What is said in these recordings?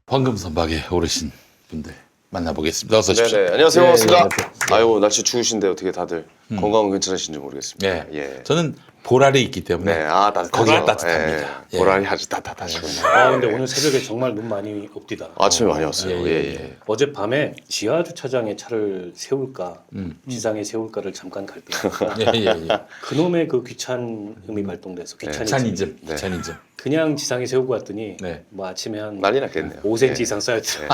황금 선박에 오르신 분들 만나보겠습니다. 어서 오십시오. 네네. 안녕하세요. 예, 반갑습니다. 안녕하세요. 아유 날씨 추우신데 어떻게 다들 건강은 괜찮으신지 모르겠습니다. 예. 예. 저는 보라를 있기 때문에 네. 아 따뜻하죠. 거기가 따뜻합니다. 예. 보라니 아주 따뜻하시군요. 아 근데 오늘 새벽에 정말 눈 많이 옵디다. 아침에 많이 왔어요. 예, 예. 어젯밤에 지하 주차장에 차를 세울까 지상에 세울까를 잠깐 갈등하다가 예. 그놈의 그 귀찮음이 발동돼서 귀차니즘. 네. 귀차니즘. 그냥 지상에 세우고 왔더니 네. 뭐 아침에 한 난리 났겠네요. 5cm 예. 이상 쌓였더라.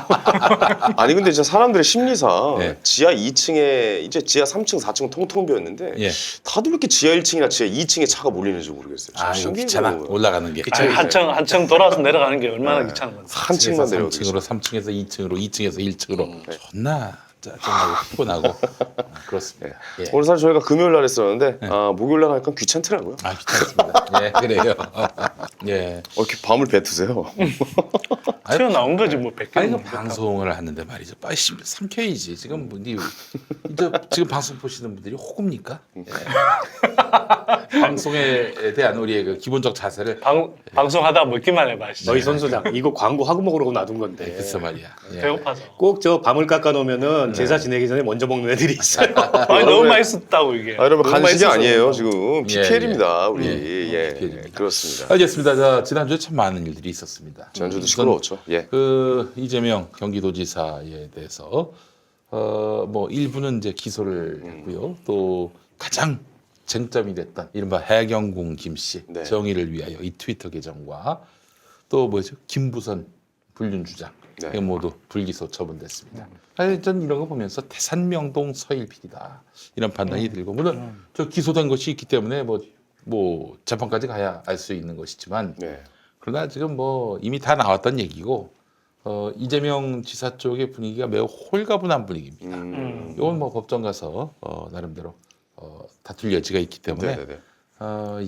아니 근데 진짜 사람들의 심리상 네. 지하 2층에 이제 지하 3층, 4층 통통 비었는데 예. 다들 왜 이렇게 지하 1층이나 지하 2층에 차가 몰리는지 모르겠어요. 아, 이거 신기해요. 귀찮아. 올라가는 게. 귀찮아. 한층 돌아서 내려가는 게 얼마나 귀찮은 건지. 한 층만 내려오고 3층으로, 3층에서 2층으로, 2층에서 1층으로 존나 짜증나고 피곤하고 그렇습니다. 예. 오늘 사실 저희가 금요일 날 했었는데 목요일 날 하니까 귀찮더라고요. 아, 귀찮습니다. 예, 그래요. 예. 이렇게 밤을 뱉으세요. 튀어나온 거지 뭐 아니, 100개. 그 방송을 하는데 말이죠. 빨리 삼켜야지. 지금 뭐, 이제 지금 방송 보시는 분들이 호구입니까? 예. 방송에 대한 우리의 그 기본적 자세를 방송하다 먹기만 해봐. 진짜. 너희 선수장 이거 광고 하고 먹으라고 놔둔 건데 글쎄 말이야. 예. 배고파서. 꼭 저 밤을 깎아 놓으면은 제사 지내기 전에 먼저 먹는 애들이 있어요. 아니 너무 맛있었다고 이게. 여러분 너무 간식이 맛있어서 아니에요. 지금 예, PPL입니다. 우리 PPL 입니다. 그렇습니다. 알겠습니다. 자, 지난주에 참 많은 일들이 있었습니다. 지난주도 시끄러웠죠. 예. 그 이재명 경기도지사에 대해서 뭐 일부는 이제 기소를 했고요. 또 가장 쟁점이 됐던 이른바 해경궁 김씨 네. 정의를 위하여 이 트위터 계정과 또 뭐죠 김부선 불륜 주장 네. 이거 모두 불기소 처분됐습니다. 아니, 전 이런 거 보면서 태산명동 서일필이다 이런 판단이 들고 물론 저 기소된 것이 있기 때문에 뭐 재판까지 가야 알 수 있는 것이지만 네. 그러나 지금 뭐 이미 다 나왔던 얘기고 이재명 지사 쪽의 분위기가 매우 홀가분한 분위기입니다. 이건 뭐 법정 가서 나름대로 다툴 여지가 있기 때문에 네네네.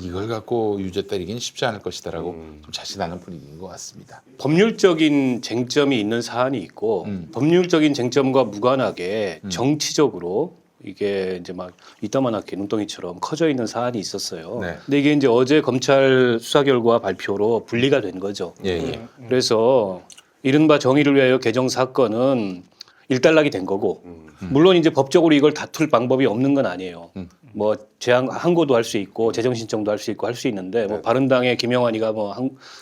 이걸 갖고 유죄 때리기는 쉽지 않을 것이다라고 좀 자신하는 분위기인 것 같습니다. 법률적인 쟁점이 있는 사안이 있고 법률적인 쟁점과 무관하게 정치적으로 이게 이제 막 이따만하게 눈덩이처럼 커져 있는 사안이 있었어요. 네. 근데 이게 이제 어제 검찰 수사 결과 발표로 분리가 된 거죠. 예. 그래서 이른바 정의를 위하여 개정 사건은 일단락이 된 거고 물론 이제 법적으로 이걸 다툴 방법이 없는 건 아니에요. 뭐 재앙 항고도 할 수 있고 재정 신청도 할 수 있고 할 수 있는데 뭐 바른당의 김영환이가 뭐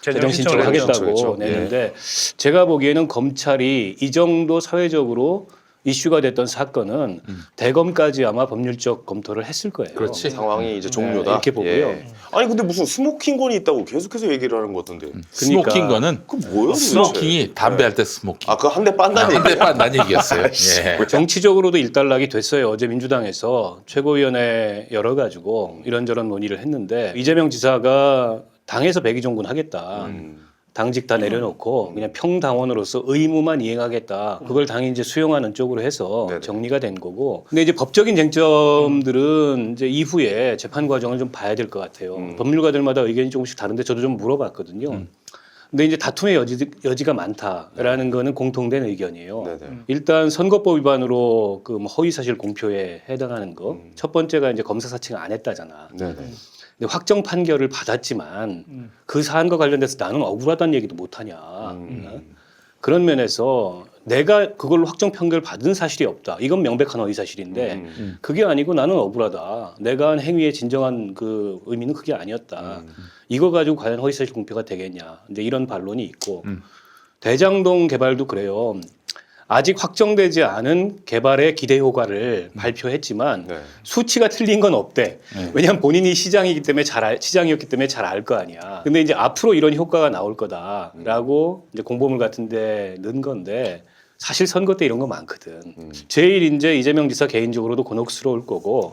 재정 신청을 하겠다고 그렇죠. 냈는데 제가 보기에는 검찰이 이 정도 사회적으로 이슈가 됐던 사건은 대검까지 아마 법률적 검토를 했을 거예요. 그렇지. 상황이 이제 종료다. 이렇게 보고요. 예. 아니 근데 무슨 스모킹건이 있다고 계속해서 얘기를 하는 것 같던데. 스모킹 거는 그 뭐예요? 도대체? 스모킹이 담배 할 때 스모킹. 아, 그거 한 대 빤다는 담배 얘기. 빤다는 얘기였어요. 예. 정치적으로도 일단락이 됐어요. 어제 민주당에서 최고위원회 열어가지고 이런저런 논의를 했는데 이재명 지사가 당에서 백의종군 하겠다. 당직 다 내려놓고 그냥 평당원으로서 의무만 이행하겠다. 그걸 당이 이제 수용하는 쪽으로 해서 네네. 정리가 된 거고. 근데 이제 법적인 쟁점들은 이제 이후에 재판 과정을 좀 봐야 될 것 같아요. 법률가들마다 의견이 조금씩 다른데 저도 좀 물어봤거든요. 근데 이제 다툼의 여지가 많다라는 거는 공통된 의견이에요. 네네. 일단 선거법 위반으로 그 허위사실 공표에 해당하는 거. 첫 번째가 이제 검사 사칭 안 했다잖아. 네네. 근데 확정 판결을 받았지만 그 사안과 관련돼서 나는 억울하다는 얘기도 못하냐. 그런 면에서 내가 그걸로 확정 판결 받은 사실이 없다. 이건 명백한 허위사실인데 그게 아니고 나는 억울하다. 내가 한 행위의 진정한 그 의미는 그게 아니었다. 이거 가지고 과연 허위사실 공표가 되겠냐. 이제 이런 반론이 있고 대장동 개발도 그래요. 아직 확정되지 않은 개발의 기대 효과를 발표했지만 네. 수치가 틀린 건 없대. 왜냐하면 본인이 시장이기 때문에 시장이었기 때문에 잘 알 거 아니야. 근데 이제 앞으로 이런 효과가 나올 거다라고 이제 공보물 같은데 넣은 건데 사실 선거 때 이런 거 많거든. 제일 이제 이재명 지사 개인적으로도 곤혹스러울 거고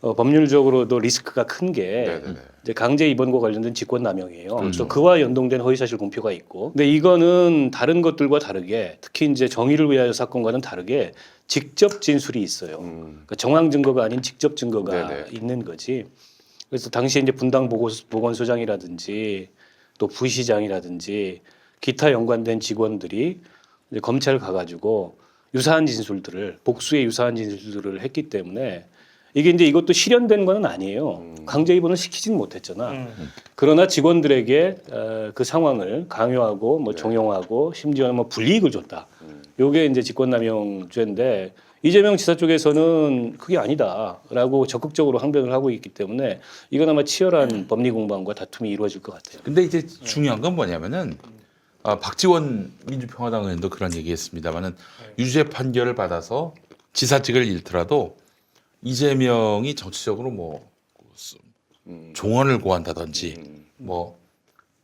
법률적으로도 리스크가 큰 게 네네네. 이제 강제 입원과 관련된 직권남용이에요. 또 그와 연동된 허위사실 공표가 있고, 근데 이거는 다른 것들과 다르게 특히 이제 정의를 위하여 사건과는 다르게 직접 진술이 있어요. 그러니까 정황 증거가 아닌 직접 증거가 네네. 있는 거지. 그래서 당시에 이제 분당 보건소장이라든지 또 부시장이라든지 기타 연관된 직원들이 이제 검찰 가가지고 유사한 진술들을 복수의 유사한 진술들을 했기 때문에 이게 이제 이것도 실현된 건 아니에요. 강제 입원을 시키진 못했잖아. 그러나 직원들에게 그 상황을 강요하고 뭐 종용하고 심지어는 뭐 불이익을 줬다. 요게 이제 직권남용죄인데 이재명 지사 쪽에서는 그게 아니다라고 적극적으로 항변을 하고 있기 때문에 이건 아마 치열한 법리 공방과 다툼이 이루어질 것 같아요. 근데 이제 중요한 건 뭐냐면은 박지원 민주평화당 의원도 그런 얘기했습니다만은 유죄 판결을 받아서 지사직을 잃더라도 이재명이 정치적으로 뭐 종언을 고한다든지 뭐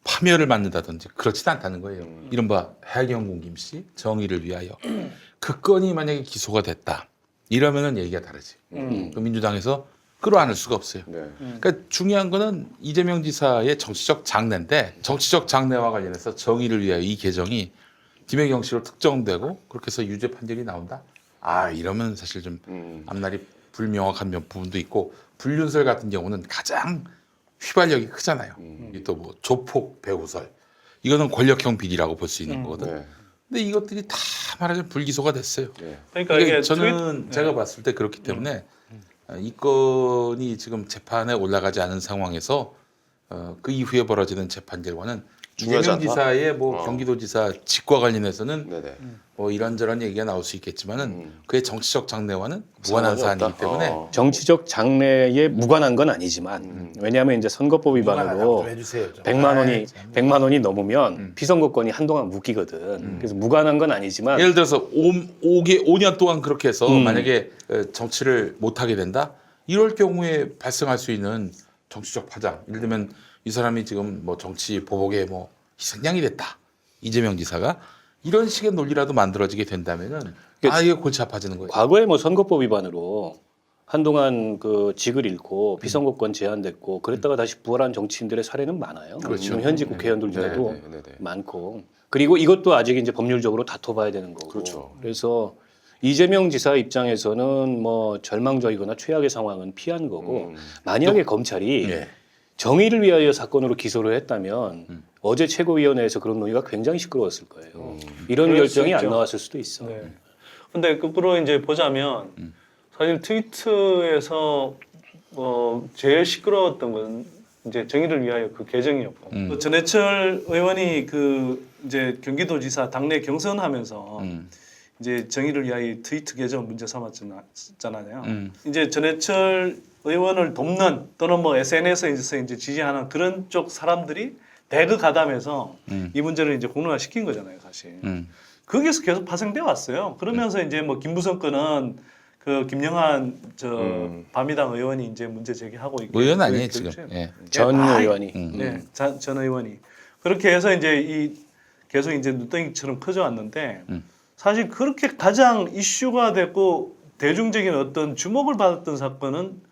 파멸을 맞는다든지 그렇지는 않다는 거예요. 이른바 해경군 김씨 정의를 위하여 그 건이 만약에 기소가 됐다 이러면은 얘기가 다르지. 그 민주당에서 끌어안을 수가 없어요. 네. 그러니까 중요한 거는 이재명 지사의 정치적 장래인데 정치적 장래와 관련해서 정의를 위하여 이 개정이 김혜경 씨로 특정되고 그렇게 해서 유죄 판결이 나온다. 이러면 사실 좀 앞날이 불명확한 부분도 있고 불륜설 같은 경우는 가장 휘발력이 크잖아요. 또 뭐 조폭 배우설 이거는 권력형 비리라고 볼 수 있는 거거든. 네. 근데 이것들이 다 말하자면 불기소가 됐어요. 네. 그러니까 이게 이게 저는 제가 봤을 때 그렇기 때문에 이 건이 지금 재판에 올라가지 않은 상황에서 그 이후에 벌어지는 재판 결과는 중요하지 이재명 않다? 지사의 뭐 경기도지사 직과 관련해서는 네네. 뭐 이런저런 얘기가 나올 수 있겠지만은 그의 정치적 장래와는 무관한 상관이 사안이기 없다? 때문에 정치적 장래에 무관한 건 아니지만 왜냐하면 이제 선거법 위반으로 해주세요. 좀. 100만 원이 넘으면 피선거권이 한동안 묶이거든. 그래서 무관한 건 아니지만 예를 들어서 5년 동안 그렇게 해서 만약에 정치를 못하게 된다 이럴 경우에 발생할 수 있는 정치적 파장 예를 들면 이 사람이 지금 뭐 정치 보복에 뭐 희생양이 됐다 이재명 지사가 이런 식의 논리라도 만들어지게 된다면은 이게 골치 아파지는 거예요. 과거에 뭐 선거법 위반으로 한동안 그 직을 잃고 피선거권 제한됐고 그랬다가 다시 부활한 정치인들의 사례는 많아요. 그렇죠. 지금 현직 국회의원들 중에도 네네. 많고 그리고 이것도 아직 이제 법률적으로 다퉈봐야 되는 거고. 그렇죠. 그래서 이재명 지사 입장에서는 뭐 절망적이거나 최악의 상황은 피한 거고 만약에 검찰이 예. 정의를 위하여 사건으로 기소를 했다면 어제 최고위원회에서 그런 논의가 굉장히 시끄러웠을 거예요. 이런 그럴 수 결정이 안 있죠. 나왔을 수도 있어. 네. 근데 거꾸로 이제 보자면 사실 트위터에서 제일 시끄러웠던 건 이제 정의를 위하여 그 개정이었고 또 전해철 의원이 그 이제 경기도지사 당내 경선하면서 이제 정의를 위하여 트위터 계정 문제 삼았잖아요. 이제 전해철 의원을 돕는 또는 뭐 SNS에서 이제 지지하는 그런 쪽 사람들이 대거 가담해서 이 문제를 이제 공론화 시킨 거잖아요, 사실. 거기서 계속 파생돼 왔어요. 그러면서 이제 뭐 김부선 건은 그 김영한 바미당 의원이 이제 문제 제기하고 있고 의원 아니에요 지금. 예. 전 의원이. 네, 전 의원이 그렇게 해서 이제 계속 이제 눈덩이처럼 커져 왔는데 사실 그렇게 가장 이슈가 됐고 대중적인 어떤 주목을 받았던 사건은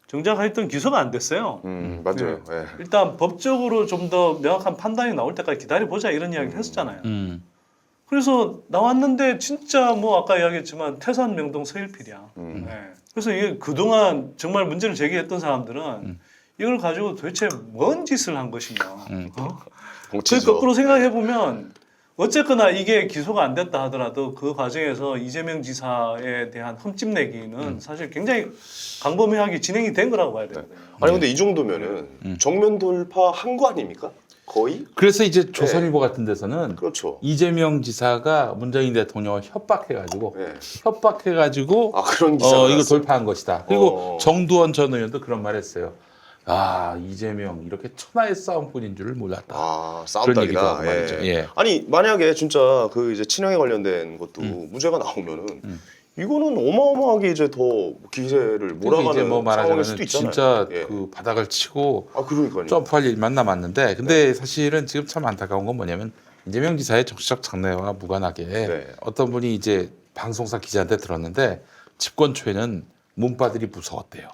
정작 하여튼 기소가 안 됐어요. 맞아요. 네. 일단 법적으로 좀 더 명확한 판단이 나올 때까지 기다려보자 이런 이야기를 했었잖아요. 그래서 나왔는데 진짜 뭐 아까 이야기했지만 태산 명동 서일필이야. 네. 그래서 이게 그동안 정말 문제를 제기했던 사람들은 이걸 가지고 도대체 뭔 짓을 한 것이냐. 그 정치죠. 거꾸로 생각해 보면 어쨌거나 이게 기소가 안 됐다 하더라도 그 과정에서 이재명 지사에 대한 흠집내기는 사실 굉장히 광범위하게 진행이 된 거라고 봐야 되거든요. 아니 근데 이 정도면은 정면 돌파한 거 아닙니까? 거의? 그래서 이제 조선일보 같은 데서는 그렇죠. 이재명 지사가 문재인 대통령을 협박해가지고 네. 그런 기사가 이거 났어요. 돌파한 것이다. 그리고 정두원 전 의원도 그런 말했어요. 이재명 이렇게 천하의 싸움꾼인 줄을 몰랐다. 그런 얘기도 싸움닭이다. 하고 말이죠. 예. 아니 만약에 진짜 그 이제 친형에 관련된 것도 문제가 나오면은 이거는 어마어마하게 이제 더 기세를 몰아가는 이제 뭐 상황일 말하자면 수도 있잖아요. 진짜 예. 그 바닥을 치고 그러니까요. 점프할 일만 남았는데 근데 사실은 지금 참 안타까운 건 뭐냐면 이재명 지사의 정치적 장래와 무관하게 네. 어떤 분이 이제 방송사 기자한테 들었는데 집권 초에는 문파들이 무서웠대요.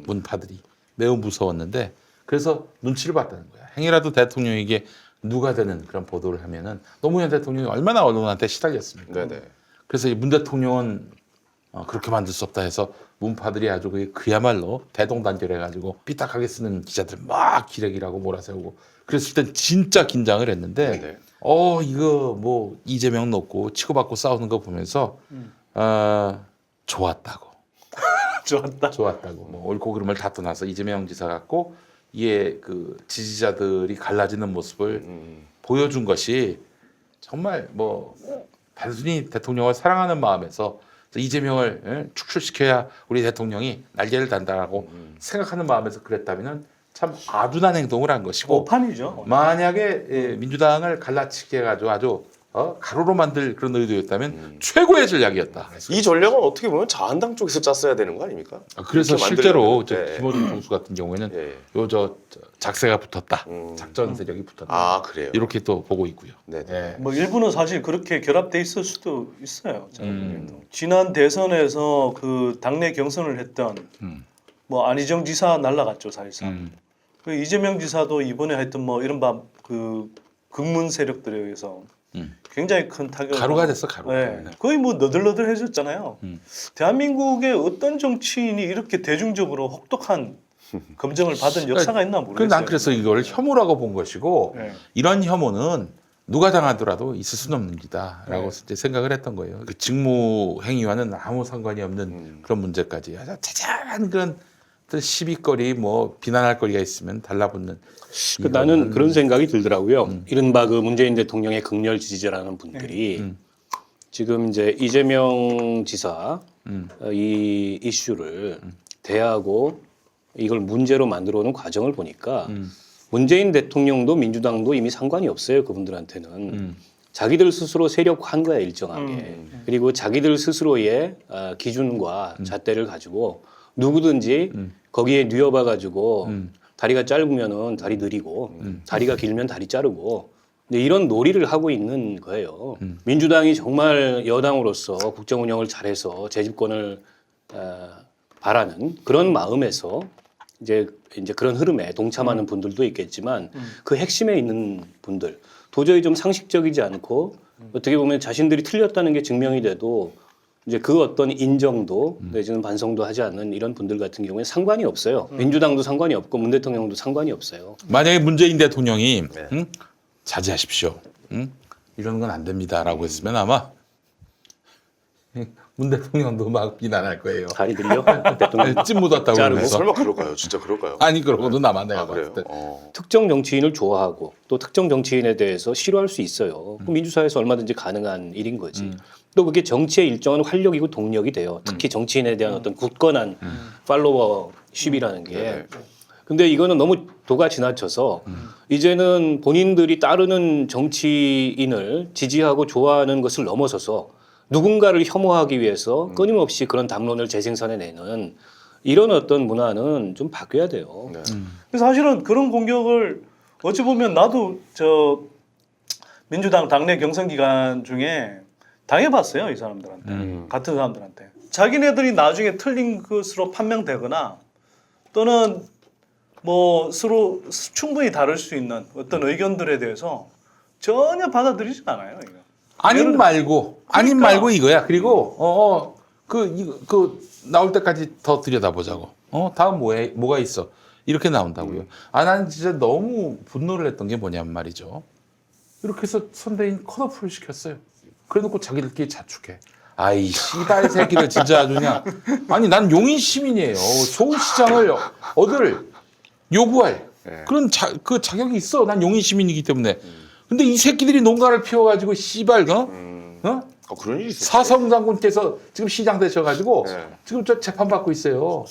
문파들이 매우 무서웠는데 그래서 눈치를 봤다는 거야. 행여라도 대통령에게 누가 되는 그런 보도를 하면은 노무현 대통령이 얼마나 언론한테 시달렸습니까? 네네. 그래서 문 대통령은 그렇게 만들 수 없다 해서 문파들이 아주 그야말로 대동단결해가지고 삐딱하게 쓰는 기자들 막 기레기라고 몰아세우고 그랬을 땐 진짜 긴장을 했는데 네네. 이거 뭐 이재명 놓고 치고받고 싸우는 거 보면서 좋았다고 좋았다. 좋았다고 뭐 옳고 그름을 다 떠나서 이재명 지사 갖고 이에 그 지지자들이 갈라지는 모습을 보여준 것이 정말 뭐 단순히 대통령을 사랑하는 마음에서 이재명을 축출시켜야 우리 대통령이 날개를 단다라고 생각하는 마음에서 그랬다면은 참 아둔한 행동을 한 것이고 오판이죠. 만약에 민주당을 갈라치게 해가지고 아주 가로로 만들 그런 의도였다면 최고의 전략이었다. 이 전략은 어떻게 보면 자한당 쪽에서 짰어야 되는 거 아닙니까? 그래서 이렇게 실제로 만들려면, 네. 김어준 총수 같은 경우에는 예. 요 저 작세가 붙었다, 작전 세력이 붙었다. 아 그래요. 이렇게 또 보고 있고요. 네. 예. 뭐 일부는 사실 그렇게 결합돼 있을 수도 있어요. 제가 보기에도. 지난 대선에서 그 당내 경선을 했던 뭐 안희정 지사 날라갔죠 사실상. 그 이재명 지사도 이번에 하여튼 뭐 이른바 그 극문 세력들에 의해서 굉장히 큰 타격을 가루가 됐어 가루. 네. 거의 뭐 너덜너덜해졌잖아요. 대한민국의 어떤 정치인이 이렇게 대중적으로 혹독한 검증을 받은 역사가 있나 모르겠어요. 난 그래서 이걸 혐오라고 본 것이고 네. 이런 혐오는 누가 당하더라도 있을 수는 없는 일이다라고 네. 이제 생각을 했던 거예요. 그 직무 행위와는 아무 상관이 없는 그런 문제까지 아주 자잘한 그런 시비거리 뭐 비난할 거리가 있으면 달라붙는. 그 나는 그런 생각이 들더라고요. 이른바 그 문재인 대통령의 극렬 지지자라는 분들이 지금 이제 이재명 지사 이 이슈를 대하고 이걸 문제로 만들어 오는 과정을 보니까 문재인 대통령도 민주당도 이미 상관이 없어요. 그분들한테는. 자기들 스스로 세력화한 거야 일정하게. 그리고 자기들 스스로의 기준과 잣대를 가지고 누구든지 거기에 뉘어봐 가지고 다리가 짧으면은 다리 느리고 다리가 길면 다리 자르고 근데 이런 놀이를 하고 있는 거예요. 민주당이 정말 여당으로서 국정 운영을 잘해서 재집권을 바라는 그런 마음에서 이제 그런 흐름에 동참하는 분들도 있겠지만 그 핵심에 있는 분들 도저히 좀 상식적이지 않고 어떻게 보면 자신들이 틀렸다는 게 증명이 돼도 이제 그 어떤 인정도 내지는 반성도 하지 않는 이런 분들 같은 경우에 상관이 없어요. 민주당도 상관이 없고 문 대통령도 상관이 없어요. 만약에 문재인 대통령이 자제하십시오. 이런 건 안 됩니다라고 했으면 아마 문 대통령도 막 비난할 거예요. 다리 들려? 대통령 찜 묻었다고 자르고. 그러면서. 설마 그럴까요? 진짜 그럴까요? 아니 그러고도 나만 내가 아, 봤을 그래요? 때. 특정 정치인을 좋아하고 또 특정 정치인에 대해서 싫어할 수 있어요. 그럼 민주사회에서 얼마든지 가능한 일인 거지. 또 그게 정치의 일정한 활력이고 동력이 돼요. 특히 정치인에 대한 어떤 굳건한 팔로워십이라는 게. 근데 이거는 너무 도가 지나쳐서 이제는 본인들이 따르는 정치인을 지지하고 좋아하는 것을 넘어서서 누군가를 혐오하기 위해서 끊임없이 그런 담론을 재생산해내는 이런 어떤 문화는 좀 바뀌어야 돼요. 네. 사실은 그런 공격을 어찌 보면 나도 저 민주당 당내 경선 기간 중에 당해봤어요 이 사람들한테 같은 사람들한테 자기네들이 나중에 틀린 것으로 판명되거나 또는 뭐 서로 충분히 다를 수 있는 어떤 의견들에 대해서 전혀 받아들이지 않아요. 이거. 아님 말고 아님 그러니까. 말고 이거야. 그리고 그 나올 때까지 더 들여다보자고. 다음 뭐가 있어? 이렇게 나온다고요. 나는 진짜 너무 분노를 했던 게 뭐냐면 말이죠. 이렇게 해서 선대인 컷오프를 시켰어요. 그래놓고 자기들끼리 자축해. 아이 씨발 새끼들 진짜 아주 그냥. 아니 난 용인 시민이에요. 좋은 시장을 얻을 요구할 그런 그 자격이 있어. 난 용인 시민이기 때문에. 근데 이 새끼들이 농가를 피워가지고 씨발 그런 일이 있어요. 사성 장군께서 지금 시장 되셔가지고 네. 지금 저 재판 받고 있어요.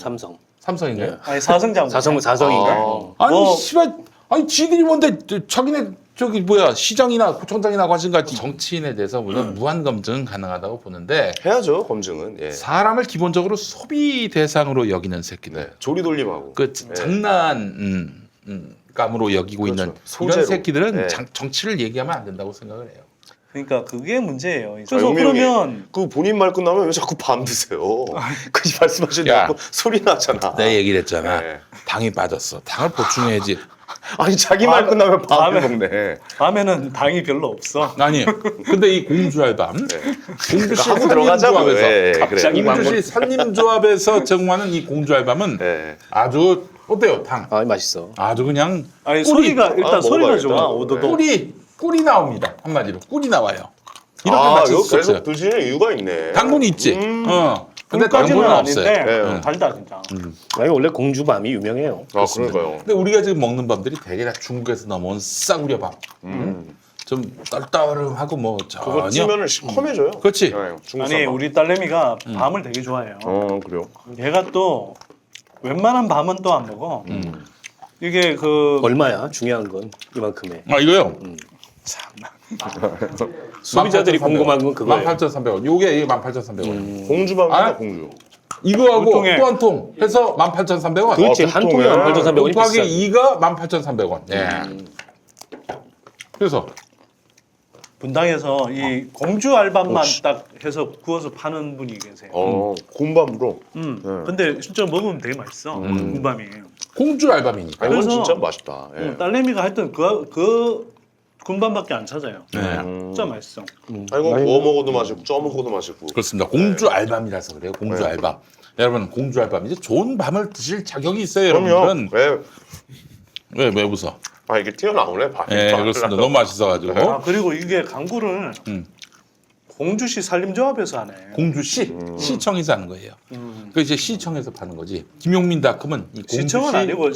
삼성인가요? 아니 사성장 사성인가? 아니 뭐- 씨발 아니 지들이 뭔데 자기네 저기 뭐야 시장이나 구청장이나 관심같이 정치인에 대해서 물론 무한 검증은 가능하다고 보는데 해야죠 검증은. 예. 사람을 기본적으로 소비 대상으로 여기는 새끼들 네. 조리돌림하고. 그 장난 감으로 여기고 그렇죠. 있는 소재로. 이런 새끼들은 네. 정치를 얘기하면 안 된다고 생각을 해요. 그러니까 그게 문제예요. 자, 그래서 영민이 그러면 그 본인 말 끝나면 왜 자꾸 밤 드세요? 그 말씀하시는 야. 소리 나잖아. 내가 얘기를 했잖아. 네. 당이 빠졌어. 당을 보충해야지. 아니 자기 말 끝나면 밤을 밤에- 먹네. 밤에는 당이 별로 없어. 아니, 근데 이 공주알밤, 공주시 하고 들어가자고요. 산림조합에서 예, 예, 갑자기 그래요. 공주시 산림조합에서 제공하는 이 공주알밤은 예. 아주 어때요? 당 아 맛있어. 아주 그냥 아니 꿀이- 소리가 일단 아, 소리가 먹어봐야겠다. 좋아. 오도도. 꿀이 나옵니다. 한마디로 꿀이 나와요. 이렇게 아, 마칠 이거 수 없어요. 계속 드시는 이유가 있네. 당분이 있지. 근데 다른 꿀까지는 거는 아닌데 없어요. 네. 달다 진짜. 아니 원래 공주밤이 유명해요. 아 그러니까요. 근데 우리가 지금 먹는 밤들이 대개 다 중국에서 넘어온 싸구려 밤. 좀 떨떠름하고 뭐 그거 전혀. 찌면은 시커매져요. 그렇지. 네, 중국 아니 쌀밥. 우리 딸내미가 밤을 되게 좋아해요. 그래요. 얘가 또 웬만한 밤은 또 안 먹어. 이게 그 얼마야? 중요한 건 이만큼에. 아 이거요. 소비자들이 18,300원. 궁금한 건 그거예요. 18,300원. 요게 이게 18,300원. 공주밥이다 아? 공주. 이거하고 보통에. 또 한 통 해서 18,300원. 그렇지 아, 한 보통에. 통에 8,300원이 곱하기 비싸. 2가 18,300원. 예. 그래서 분당에서 이 공주 알밤만 씨. 딱 해서 구워서 파는 분이 계세요. 곰밥으로. 근데 실제로 먹으면 되게 맛있어. 군밤이. 공주 알밤이니까. 이건 그래서- 진짜 맛있다. 예. 딸내미가 하여튼 그 군밤밖에 안 찾아요. 네. 진짜 맛있어. 아 이거 구워 먹어도 맛있고 쪄 먹어도 맛있고. 그렇습니다. 공주 알밤이라서 그래요. 공주 네. 알밤. 여러분 공주 알밤 이제 좋은 밤을 드실 자격이 있어요. 그럼요. 여러분들은 왜? 왜 웃어? 아 이게 튀어나오네. 밥이. 예, 그렇습니다. 너무 맛있어가지고 아 그리고 이게 광고를 음. 공주시 산림조합에서 하네. 공주시 시청에서 하는 거예요. 그 이제 시청에서 파는 거지. 김용민닷컴은 이 공주시 시청은 아니고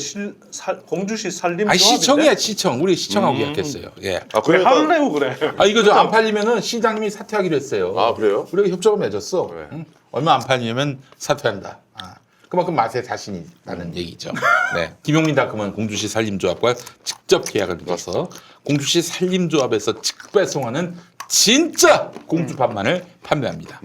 공주시 산림조합인데. 아 시청이야 시청. 우리 시청하고 계약했어요. 예. 아 왜 그러니까. 화를 내고 그래? 아 이거 저 안 팔리면은 시장님이 사퇴하기로 했어요. 아 그래요? 우리가 협정을 맺었어. 네. 응? 얼마 안 팔리면 사퇴한다. 아, 그만큼 맛에 자신이 있다는 얘기죠. 네. 김용민닷컴은 공주시 산림조합과 직접 계약을 맺어서 공주시 산림조합에서 직배송하는 진짜 공주밥만을 판매합니다.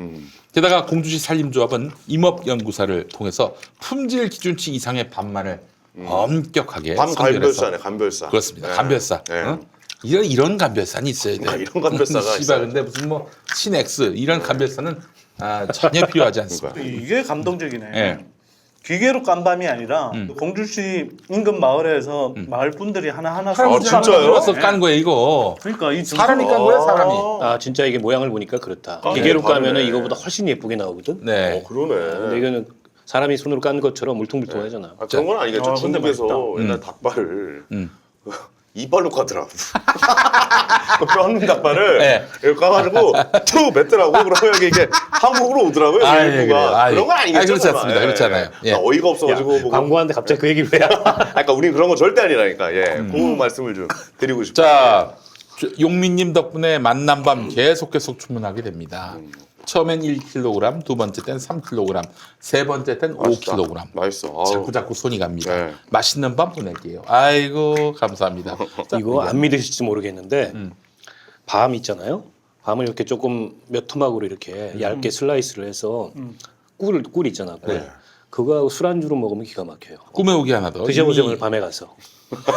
게다가 공주시 산림조합은 임업연구사를 통해서 품질 기준치 이상의 밥만을 엄격하게 밤 선별해서 간별사네 간별사. 그렇습니다. 네. 간별사. 네. 응? 이런 간별사는 있어야 돼. 아, 이런 간별사가 씨발 있어요. 근데 무슨 뭐 신엑스 이런 간별사는 전혀 필요하지 않습니다. 이게 감동적이네. 예. 기계로 깐 밤이 아니라 공주시 인근 마을에서 마을 분들이 하나 아, 진짜요? 그래서 깐 거예요 이거. 그러니까 이 사람이 깐 거야 사람이. 아 진짜 이게 모양을 보니까 그렇다. 아, 기계로 네, 까면은 다르네. 이거보다 훨씬 예쁘게 나오거든. 네. 근데 그러네. 이거는 사람이 손으로 깐 것처럼 울퉁불퉁하잖아. 아, 그런 건 아니겠죠. 아, 근데 중국에서 맛있다. 옛날 닭발을 음. 이빨로 까더라고. 뼈 없는 닭발을 네. 이렇게 까가지고 툭 뱉더라고. 그러면 이게 한국으로 오더라고요. 아, 일부가. 예, 그래요. 아, 예. 그런 건 아니겠죠. 아, 그렇지 설마. 않습니다. 그렇지 않아요. 예. 아, 어이가 없어가지고. 뭐 광고하는데 갑자기 그 얘기를 왜? 그러니까 우리 그런 거 절대 아니라니까. 예, 그 말씀을 좀 드리고 싶어요. 자 용민님 덕분에 만남밤 계속 주문하게 됩니다. 처음엔 1kg, 두 번째 땐 3kg, 세 번째 땐 맛있다. 5kg. 맛있어. 아우. 자꾸 손이 갑니다. 네. 맛있는 밤 보낼게요. 아이고 감사합니다. 이거 안 믿으실지 모르겠는데 밤 있잖아요. 밤을 이렇게 조금 몇 토막으로 이렇게 얇게 슬라이스를 해서 꿀 있잖아. 꿀. 네. 그거하고 술안주로 먹으면 기가 막혀요. 꿈에 오기 하나 더. 드셔보세요 오늘 밤에 가서.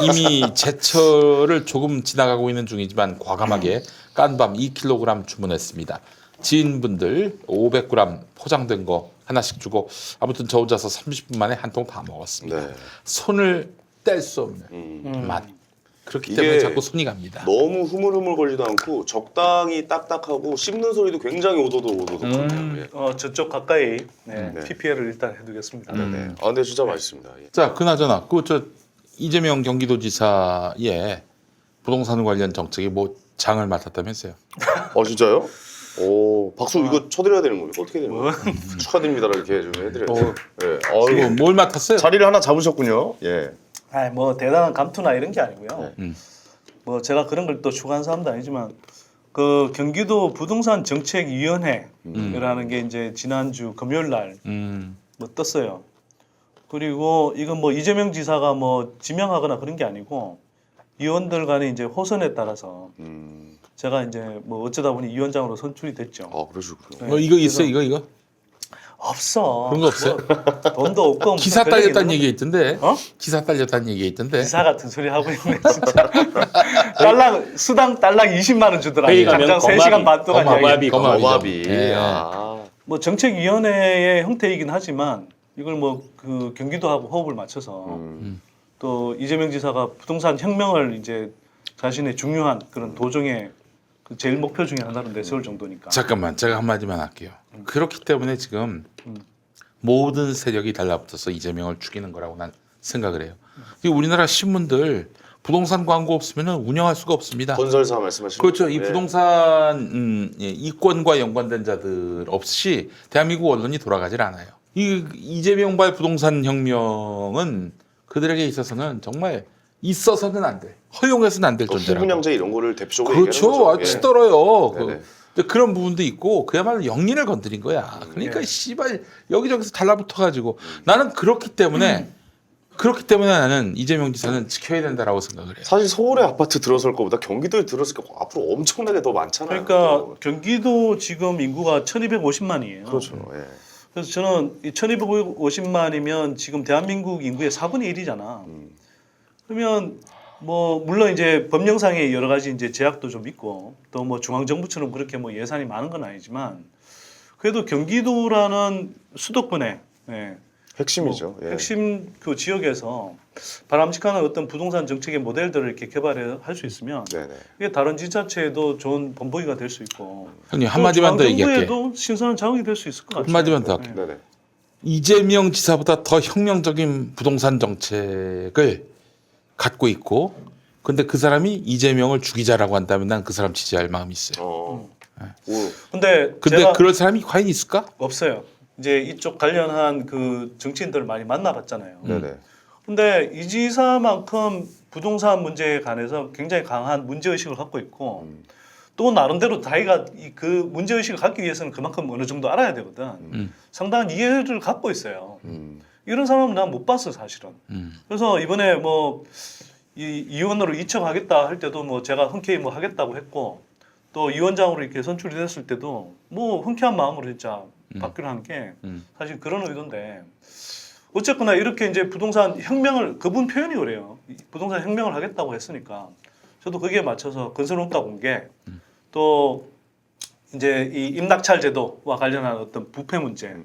이미 제철을 조금 지나가고 있는 중이지만 과감하게 깐 밤 2kg 주문했습니다. 지인분들 500g 포장된 거 하나씩 주고 아무튼 저 혼자서 30분 만에 한 통 다 먹었습니다. 네. 손을 뗄 수 없는 맛. 그렇기 이게 때문에 자꾸 손이 갑니다. 너무 흐물흐물거리지도 않고 적당히 딱딱하고 씹는 소리도 굉장히 오도독하네요. 예. 저쪽 가까이 네. PPL을 일단 해두겠습니다. 네. 아 근데 진짜 맛있습니다. 예. 자, 그나저나 저 이재명 경기도지사의 부동산 관련 정책이 뭐 장을 맡았다면서요? 진짜요? 오 박수 이거 쳐드려야 되는 거예요? 어떻게 되는 거예요? 축하드립니다 이렇게 좀 해드려요. 예. 그리고 뭘 맡았어요? 자리를 하나 잡으셨군요. 예. 아니 뭐 대단한 감투나 이런 게 아니고요. 음. 뭐 제가 그런 걸 또 추구하는 사람도 아니지만 그 경기도 부동산 정책위원회라는 게 이제 지난주 금요일 날 뭐 떴어요. 그리고 이건 뭐 이재명 지사가 뭐 지명하거나 그런 게 아니고 위원들 간의 이제 호선에 따라서 제가 이제 뭐 어쩌다 보니 위원장으로 선출이 됐죠. 그러시군요. 뭐 이거 있어요? 이거? 없어. 그런 거 없어요? 뭐 돈도 없고 무슨 기사 그런 딸렸다는 얘기는 얘기가 있던데. 어? 기사 딸렸다는 얘기가 있던데. 기사 같은 소리 하고 있네 진짜. 수당 딸랑 20만 원 주더라고요. 회의 가면 당장 3시간 반 동안 이야기. 거마비. 예. 뭐 정책위원회의 형태이긴 하지만 이걸 뭐 그 경기도하고 호흡을 맞춰서 또 이재명 지사가 부동산 혁명을 이제 자신의 중요한 그런 도정의 그 제일 목표 중에 하나로 내세울 정도니까. 잠깐만 제가 한마디만 할게요. 그렇기 때문에 지금 모든 세력이 달라붙어서 이재명을 죽이는 거라고 난 생각을 해요. 이 우리나라 신문들 부동산 광고 없으면 운영할 수가 없습니다. 건설사 말씀하시는 그렇죠. 거죠? 이 예. 부동산 이권과 연관된 자들 없이 대한민국 언론이 돌아가질 않아요. 이 이재명발 부동산 혁명은 그들에게 있어서는 정말 있어서는 안 돼. 허용해서는 안 될 존재라고. 후분양제 이런 거를 대표적으로 그렇죠. 얘기하는 거죠. 아주 예. 떨어요. 네네. 그런 부분도 있고 그야말로 영린을 건드린 거야. 그러니까 예. 씨발 여기저기서 달라붙어가지고 나는 그렇기 때문에 나는 이재명 지사는 지켜야 된다라고 생각을 해요. 사실 서울의 아파트 들어설 거보다 경기도에 들어설 게 앞으로 엄청나게 더 많잖아요. 그러니까 또. 경기도 지금 인구가 1,250만이에요. 그렇죠. 예. 그래서 저는 이 1,250만이면 지금 대한민국 인구의 4분의 1이잖아. 그러면 뭐 물론 이제 법령상의 여러 가지 이제 제약도 좀 있고 또 뭐 중앙 정부처럼 그렇게 뭐 예산이 많은 건 아니지만 그래도 경기도라는 수도권의 예, 핵심이죠. 예. 핵심 그 지역에서 바람직한 어떤 부동산 정책의 모델들을 이렇게 개발할 수 있으면 네네. 이게 다른 지자체에도 좋은 본보기가 될 수 있고 형님 한마디만 더 얘기할게. 정부에도 신선한 자극이 될 수 있을 것 같아요. 한마디만 더 할게. 네네. 이재명 지사보다 더 혁명적인 부동산 정책을 갖고 있고 근데 그 사람이 이재명을 죽이자라고 한다면 난 그 사람 지지할 마음이 있어요. 오. 근데 근데 제가 그럴 사람이 과연 있을까? 없어요. 이제 이쪽 관련한 그 정치인들을 많이 만나봤잖아요. 네네. 근데 이 지사만큼 부동산 문제에 관해서 굉장히 강한 문제의식을 갖고 있고 또 나름대로 자기가 그 문제의식을 갖기 위해서는 그만큼 어느 정도 알아야 되거든. 상당한 이해를 갖고 있어요. 이런 사람은 난 못 봤어 사실은. 그래서 이번에 뭐 이 의원으로 이청하겠다 할 때도 뭐 제가 흔쾌히 뭐 하겠다고 했고 또 위원장으로 이렇게 선출이 됐을 때도 뭐 흔쾌한 마음으로 진짜 받기로 한 게 사실 그런 의도인데 어쨌거나 이렇게 이제 부동산 혁명을 그분 표현이 그래요. 부동산 혁명을 하겠다고 했으니까 저도 거기에 맞춰서 건설원가 공개 또 이제 이 임낙찰 제도와 관련한 어떤 부패 문제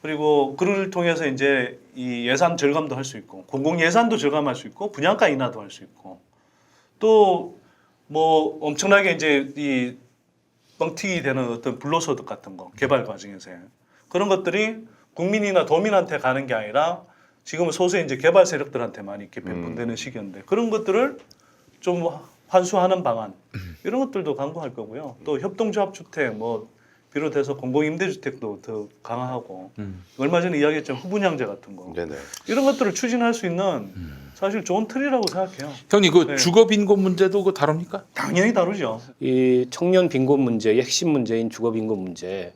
그리고 그를 통해서 이제 이 예산 절감도 할 수 있고 공공 예산도 절감할 수 있고 분양가 인하도 할 수 있고 또 뭐 엄청나게 이제 이 뻥튀기 되는 어떤 불로소득 같은 거 개발 과정에서의 그런 것들이 국민이나 도민한테 가는 게 아니라 지금은 소수의 이제 개발 세력들한테만 이렇게 배분되는 시기인데 그런 것들을 좀 환수하는 방안 이런 것들도 강구할 거고요. 또 협동조합 주택 뭐 비롯해서 공공임대주택도 더 강화하고 얼마 전에 이야기했던 후분양제 같은 거 네네. 이런 것들을 추진할 수 있는 사실 좋은 틀이라고 생각해요. 형님 그 네. 주거 빈곤 문제도 그거 다룹니까? 당연히 다르죠. 이 청년 빈곤 문제의 핵심 문제인 주거 빈곤 문제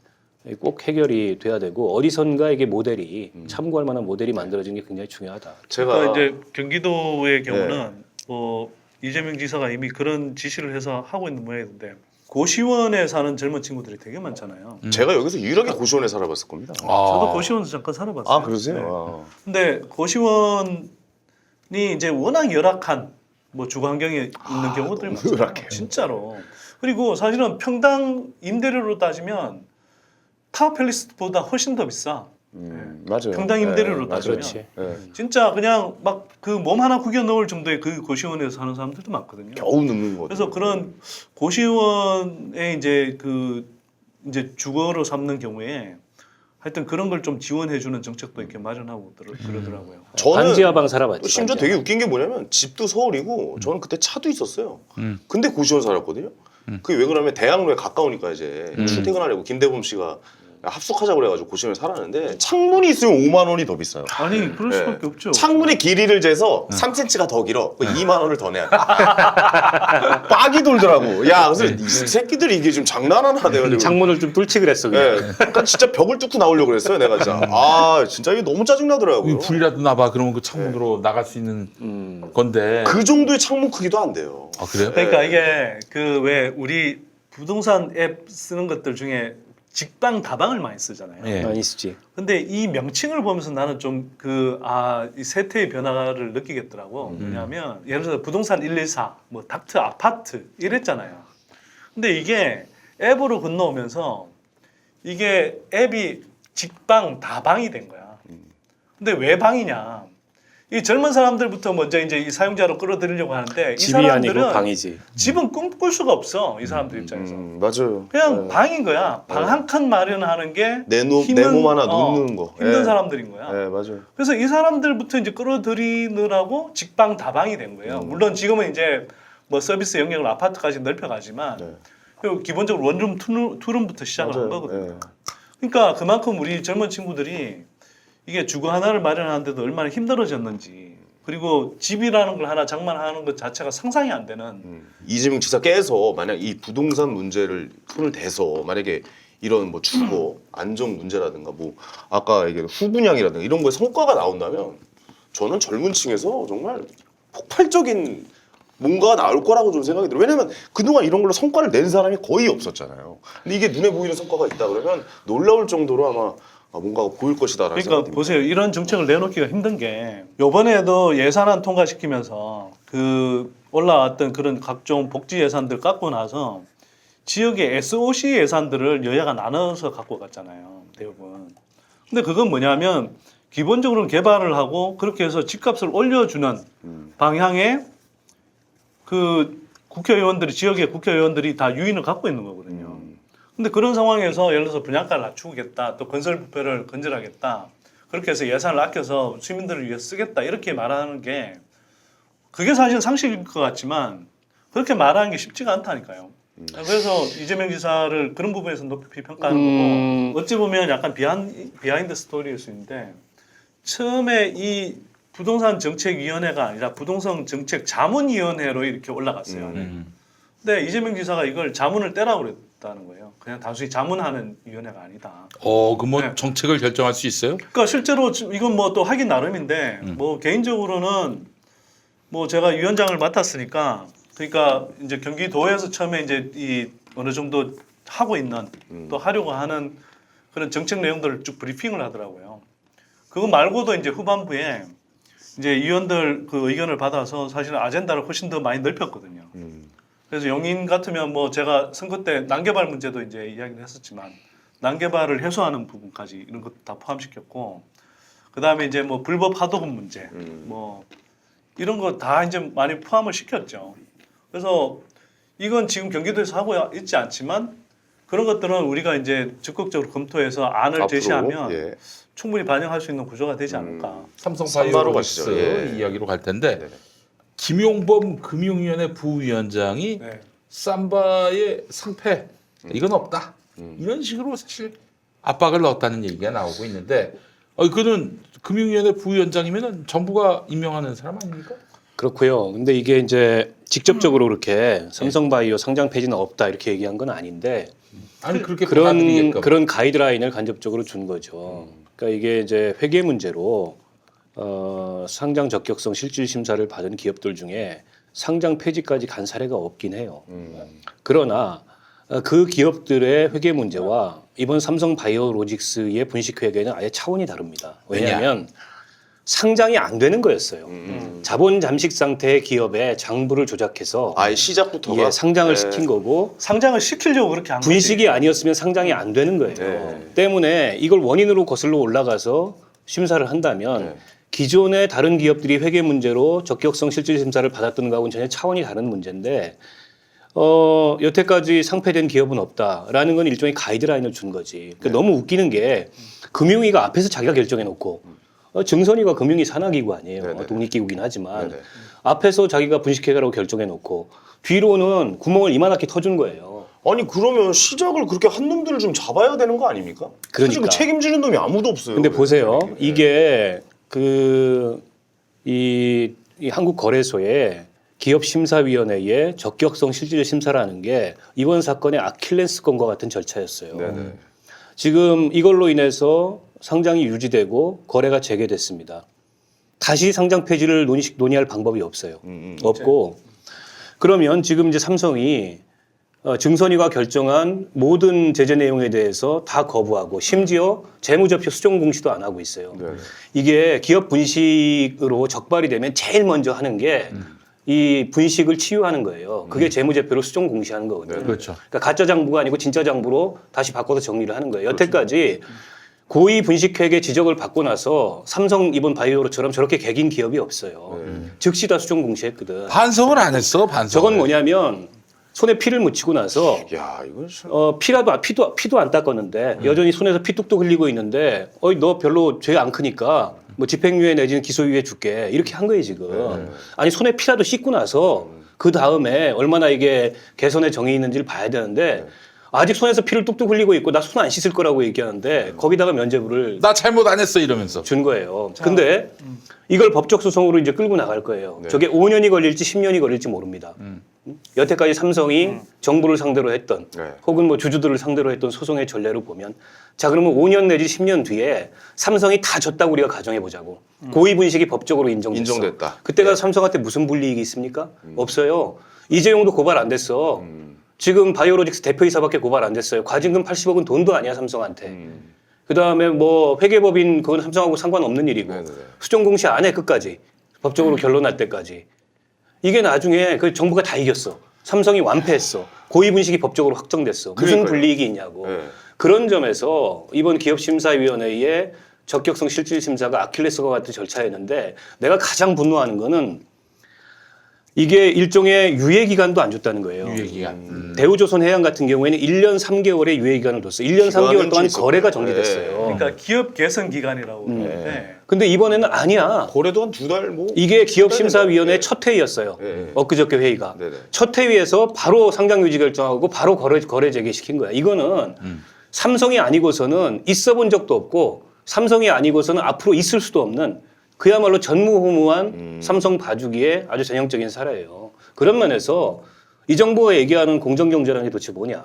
꼭 해결이 돼야 되고 어디선가 이게 모델이 참고할 만한 모델이 만들어지는 게 굉장히 중요하다. 제가 그러니까 이제 경기도의 경우는 뭐 이재명 지사가 이미 그런 지시를 해서 하고 있는 모양인데 고시원에 사는 젊은 친구들이 되게 많잖아요. 제가 여기서 유일하게 고시원에 살아봤을 겁니다. 저도 고시원에서 잠깐 살아봤어요. 아 그러세요? 네. 아. 근데 고시원이 이제 워낙 열악한 뭐 주거 환경에 있는 경우들이 너무 많아요. 열악해요. 진짜로. 그리고 사실은 평당 임대료로 따지면 타워팰리스보다 훨씬 더 비싸. 맞아요. 평당 임대료로 네, 따지면. 그렇지. 네. 진짜 그냥 막 그 몸 하나 구겨 넣을 정도의 그 고시원에서 사는 사람들도 많거든요. 겨우 눕는 거. 그래서 그런 고시원에 이제 그 이제 주거로 삼는 경우에 하여튼 그런 걸 좀 지원해주는 정책도 이렇게 마련하고 그러더라고요. 저는 반지하방 살아봤지. 심지어 반지하방. 되게 웃긴 게 뭐냐면 집도 서울이고 저는 그때 차도 있었어요. 근데 고시원 살았거든요. 그게 왜 그러냐면 대학로에 가까우니까 이제 출퇴근하려고 김대범 씨가 합숙하자고 그래가지고 고시원에 살았는데 창문이 있으면 5만 원이 더 비싸요. 아니 그럴 네. 수밖에 없죠. 창문의 길이를 재서 3cm가 더 길어. 2만 원을 더 내야 돼. 빡이 돌더라고. 야, 그래서 이 새끼들이 이게 좀 장난하나 내가 창문을 좀 뚫지 그랬어. 그냥. 예, 약간 진짜 벽을 뚫고 나오려고 그랬어요, 내가 진짜. 아, 진짜 이게 너무 짜증나더라고요. 불이라도 나봐 그러면 그 창문으로 나갈 수 있는 건데. 그 정도의 창문 크기도 안 돼요. 아 그래요? 그러니까 이게 그 왜 우리 부동산 앱 쓰는 것들 중에 직방 다방을 많이 쓰잖아요. 예. 많이 쓰지. 근데 이 명칭을 보면서 나는 좀 이 세태의 변화를 느끼겠더라고. 왜냐하면 예를 들어서 부동산 114, 뭐 닥트 아파트 이랬잖아요. 근데 이게 앱으로 건너오면서 이게 앱이 직방 다방이 된 거야. 근데 왜 방이냐? 이 젊은 사람들부터 먼저 이제 이 사용자로 끌어들이려고 하는데 이 집이 아니고 사람들은 방이지. 집은 꿈꿀 수가 없어 이 사람들 입장에서. 맞아요. 그냥 네. 방인 거야. 방 한 칸 마련하는 게 내 몸 하나 눕는 거. 힘든 예. 사람들인 거야. 네, 맞아요. 그래서 이 사람들부터 이제 끌어들이느라고 직방 다방이 된 거예요. 물론 지금은 이제 뭐 서비스 영역을 아파트까지 넓혀가지만 네. 그리고 기본적으로 원룸, 투룸부터 시작을 한 거거든요. 예. 그러니까 그만큼 우리 젊은 친구들이 이게 주거 하나를 마련하는데도 얼마나 힘들어졌는지 그리고 집이라는 걸 하나 장만하는 것 자체가 상상이 안 되는 이재명 지사 깨서 만약 이 부동산 문제를 손을 대서 만약에 이런 뭐 주거 안정 문제라든가 뭐 아까 얘기한 후분양이라든가 이런 거에 성과가 나온다면 저는 젊은 층에서 정말 폭발적인 뭔가가 나올 거라고 좀 생각이 들어요. 왜냐면 그동안 이런 걸로 성과를 낸 사람이 거의 없었잖아요. 근데 이게 눈에 보이는 성과가 있다 그러면 놀라울 정도로 아마 뭔가가 보일 것이다라는 그러니까 생각이 듭니다. 보세요. 이런 정책을 내놓기가 힘든 게 요번에도 예산안 통과시키면서 그 올라왔던 그런 각종 복지 예산들 깎고 나서 지역의 SOC 예산들을 여야가 나눠서 갖고 갔잖아요. 대부분. 근데 그건 뭐냐면 기본적으로는 개발을 하고 그렇게 해서 집값을 올려주는 방향의 그 국회의원들이 지역의 국회의원들이 다 유인을 갖고 있는 거거든요. 근데 그런 상황에서 예를 들어서 분양가를 낮추겠다, 또 건설 부패를 건절하겠다, 그렇게 해서 예산을 아껴서 시민들을 위해 쓰겠다 이렇게 말하는 게 그게 사실 상식일 것 같지만 그렇게 말하는 게 쉽지가 않다니까요. 그래서 이재명 지사를 그런 부분에서 높이 평가하는 거고 어찌 보면 약간 비하인드 스토리일 수 있는데 처음에 이 부동산 정책위원회가 아니라 부동산 정책 자문위원회로 이렇게 올라갔어요. 근데 이재명 지사가 이걸 자문을 떼라고 그랬다는 거예요. 그냥 단순히 자문하는 위원회가 아니다. 그 뭐 네. 정책을 결정할 수 있어요? 그러니까 실제로 이건 뭐 또 하긴 나름인데 뭐 개인적으로는 뭐 제가 위원장을 맡았으니까 그러니까 이제 경기도에서 처음에 이제 이 어느 정도 하고 있는 또 하려고 하는 그런 정책 내용들을 쭉 브리핑을 하더라고요. 그거 말고도 이제 후반부에 이제 의원들 그 의견을 받아서 사실은 아젠다를 훨씬 더 많이 넓혔거든요. 그래서 용인 같으면 뭐 제가 선거 때 난개발 문제도 이제 이야기를 했었지만 난개발을 해소하는 부분까지 이런 것도 다 포함시켰고 그 다음에 이제 뭐 불법 하도급 문제 뭐 이런 거 다 이제 많이 포함을 시켰죠. 그래서 이건 지금 경기도에서 하고 있지 않지만 그런 것들은 우리가 이제 적극적으로 검토해서 안을 앞으로, 제시하면 예. 충분히 반영할 수 있는 구조가 되지 않을까. 삼성 삼바로 바이오로스 가시죠. 예. 이야기로 갈 텐데 네네. 김용범 금융위원회 부위원장이 네. 삼바의 상패 이건 없다 이런 식으로 사실 압박을 넣었다는 얘기가 나오고 있는데 그는 금융위원회 부위원장이면은 정부가 임명하는 사람 아닙니까? 그렇고요. 근데 이게 이제 직접적으로 그렇게 삼성바이오 상장 폐지는 없다 이렇게 얘기한 건 아닌데 아니 그렇게 받아들이게끔. 그런 가이드라인을 간접적으로 준 거죠. 그러니까 이게 이제 회계 문제로 상장 적격성 실질 심사를 받은 기업들 중에 상장 폐지까지 간 사례가 없긴 해요. 그러나 그 기업들의 회계 문제와 이번 삼성바이오로직스의 분식 회계는 아예 차원이 다릅니다. 왜냐하면 상장이 안 되는 거였어요. 자본 잠식 상태의 기업의 장부를 조작해서 아예 시작부터가 예, 상장을 네. 시킨 거고 상장을 시키려고 그렇게 한 분식이 거지. 아니었으면 상장이 안 되는 거예요. 네. 때문에 이걸 원인으로 거슬러 올라가서 심사를 한다면 네. 기존의 다른 기업들이 회계 문제로 적격성 실질 심사를 받았던 거하고는 전혀 차원이 다른 문제인데 여태까지 상폐된 기업은 없다라는 건 일종의 가이드라인을 준 거지. 그러니까 너무 웃기는 게 금융위가 앞에서 자기가 결정해 놓고 증선위가 금융위 산하기구 아니에요. 네네. 독립기구긴 하지만 네네. 앞에서 자기가 분식회계라고 결정해 놓고 뒤로는 구멍을 이만하게 터준 거예요. 아니 그러면 시작을 그렇게 한 놈들을 좀 잡아야 되는 거 아닙니까? 사실 그러니까. 그 책임지는 놈이 아무도 없어요. 근데 보세요. 네. 이게 이 한국거래소의 기업심사위원회의 적격성 실질 심사라는 게 이번 사건의 아킬레스건과 같은 절차였어요. 네네. 지금 이걸로 인해서 상장이 유지되고 거래가 재개됐습니다. 다시 상장 폐지를 논의할 방법이 없어요. 없고 그러면 지금 이제 삼성이 증선위가 결정한 모든 제재 내용에 대해서 다 거부하고 심지어 재무제표 수정 공시도 안 하고 있어요. 네네. 이게 기업 분식으로 적발이 되면 제일 먼저 하는 게 이 분식을 치유하는 거예요. 그게 재무제표로 수정 공시하는 거거든요. 그렇죠. 그러니까 가짜 장부가 아니고 진짜 장부로 다시 바꿔서 정리를 하는 거예요. 여태까지 고위 분식회계 지적을 받고 나서 삼성 이번 바이오로처럼 저렇게 개긴 기업이 없어요. 즉시 다 수정 공시했거든. 반성을 안 했어. 반성. 저건 뭐냐면 손에 피를 묻히고 나서 야, 이건 참. 피도 안 닦았는데 여전히 손에서 피 뚝뚝 흘리고 있는데 너 별로 죄 안 크니까 뭐 집행유예 내지는 기소유예 줄게 이렇게 한 거예요 지금. 아니 손에 피라도 씻고 나서 그 다음에 얼마나 이게 개선의 정이 있는지를 봐야 되는데 아직 손에서 피를 뚝뚝 흘리고 있고 나 손 안 씻을 거라고 얘기하는데 거기다가 면죄부를 나 잘못 안 했어 이러면서. 준 거예요. 근데 이걸 법적 소송으로 이제 끌고 나갈 거예요. 저게 5년이 걸릴지 10년이 걸릴지 모릅니다. 여태까지 삼성이 정부를 상대로 했던 네. 혹은 뭐 주주들을 상대로 했던 소송의 전례를 보면 자 그러면 5년 내지 10년 뒤에 삼성이 다 졌다고 우리가 가정해 보자고. 고의 분식이 법적으로 인정됐다. 그때가 삼성한테 무슨 불이익이 있습니까? 없어요. 이재용도 고발 안 됐어. 지금 바이오로직스 대표이사밖에 고발 안 됐어요. 과징금 80억은 돈도 아니야 삼성한테. 그다음에 뭐 회계법인 그건 삼성하고 상관없는 일이고 네네네. 수정 공시 안 해 끝까지 법적으로 결론 날 때까지 이게 나중에 그 정부가 다 이겼어. 삼성이 완패했어. 고의 분식이 법적으로 확정됐어. 무슨 그러니까요. 불이익이 있냐고. 네. 그런 점에서 이번 기업심사위원회의 적격성 실질 심사가 아킬레스건 같은 절차였는데 내가 가장 분노하는 거는 이게 일종의 유예 기간도 안 줬다는 거예요. 유예기간. 대우조선해양 같은 경우에는 1년 3개월의 유예 기간을 뒀어요. 1년 3개월 동안 거래가 정지됐어요. 그러니까 기업 개선 기간이라고 그러는데 근데 이번에는 아니야. 거래도 한 2달 뭐. 이게 기업심사위원회 네. 첫 회의였어요. 네. 엊그저께 회의가. 네네. 첫 회의에서 바로 상장 유지 결정하고 바로 거래 재개시킨 거야. 이거는 삼성이 아니고서는 있어 본 적도 없고 삼성이 아니고서는 앞으로 있을 수도 없는 그야말로 전무후무한 삼성 봐주기의 아주 전형적인 사례예요. 그런 면에서 이 정부가 얘기하는 공정경제라는 게 도대체 뭐냐.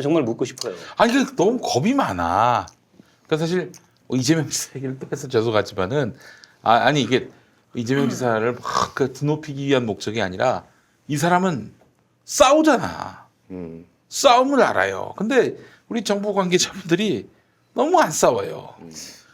정말 묻고 싶어요. 아니 그 너무 겁이 많아. 그러니까 사실 이재명 지사 얘기를 또 해서 죄송하지만은 아니 이게 이재명 지사를 막 그 드높이기 위한 목적이 아니라 이 사람은 싸우잖아. 싸움을 알아요. 근데 우리 정부 관계자분들이 너무 안 싸워요.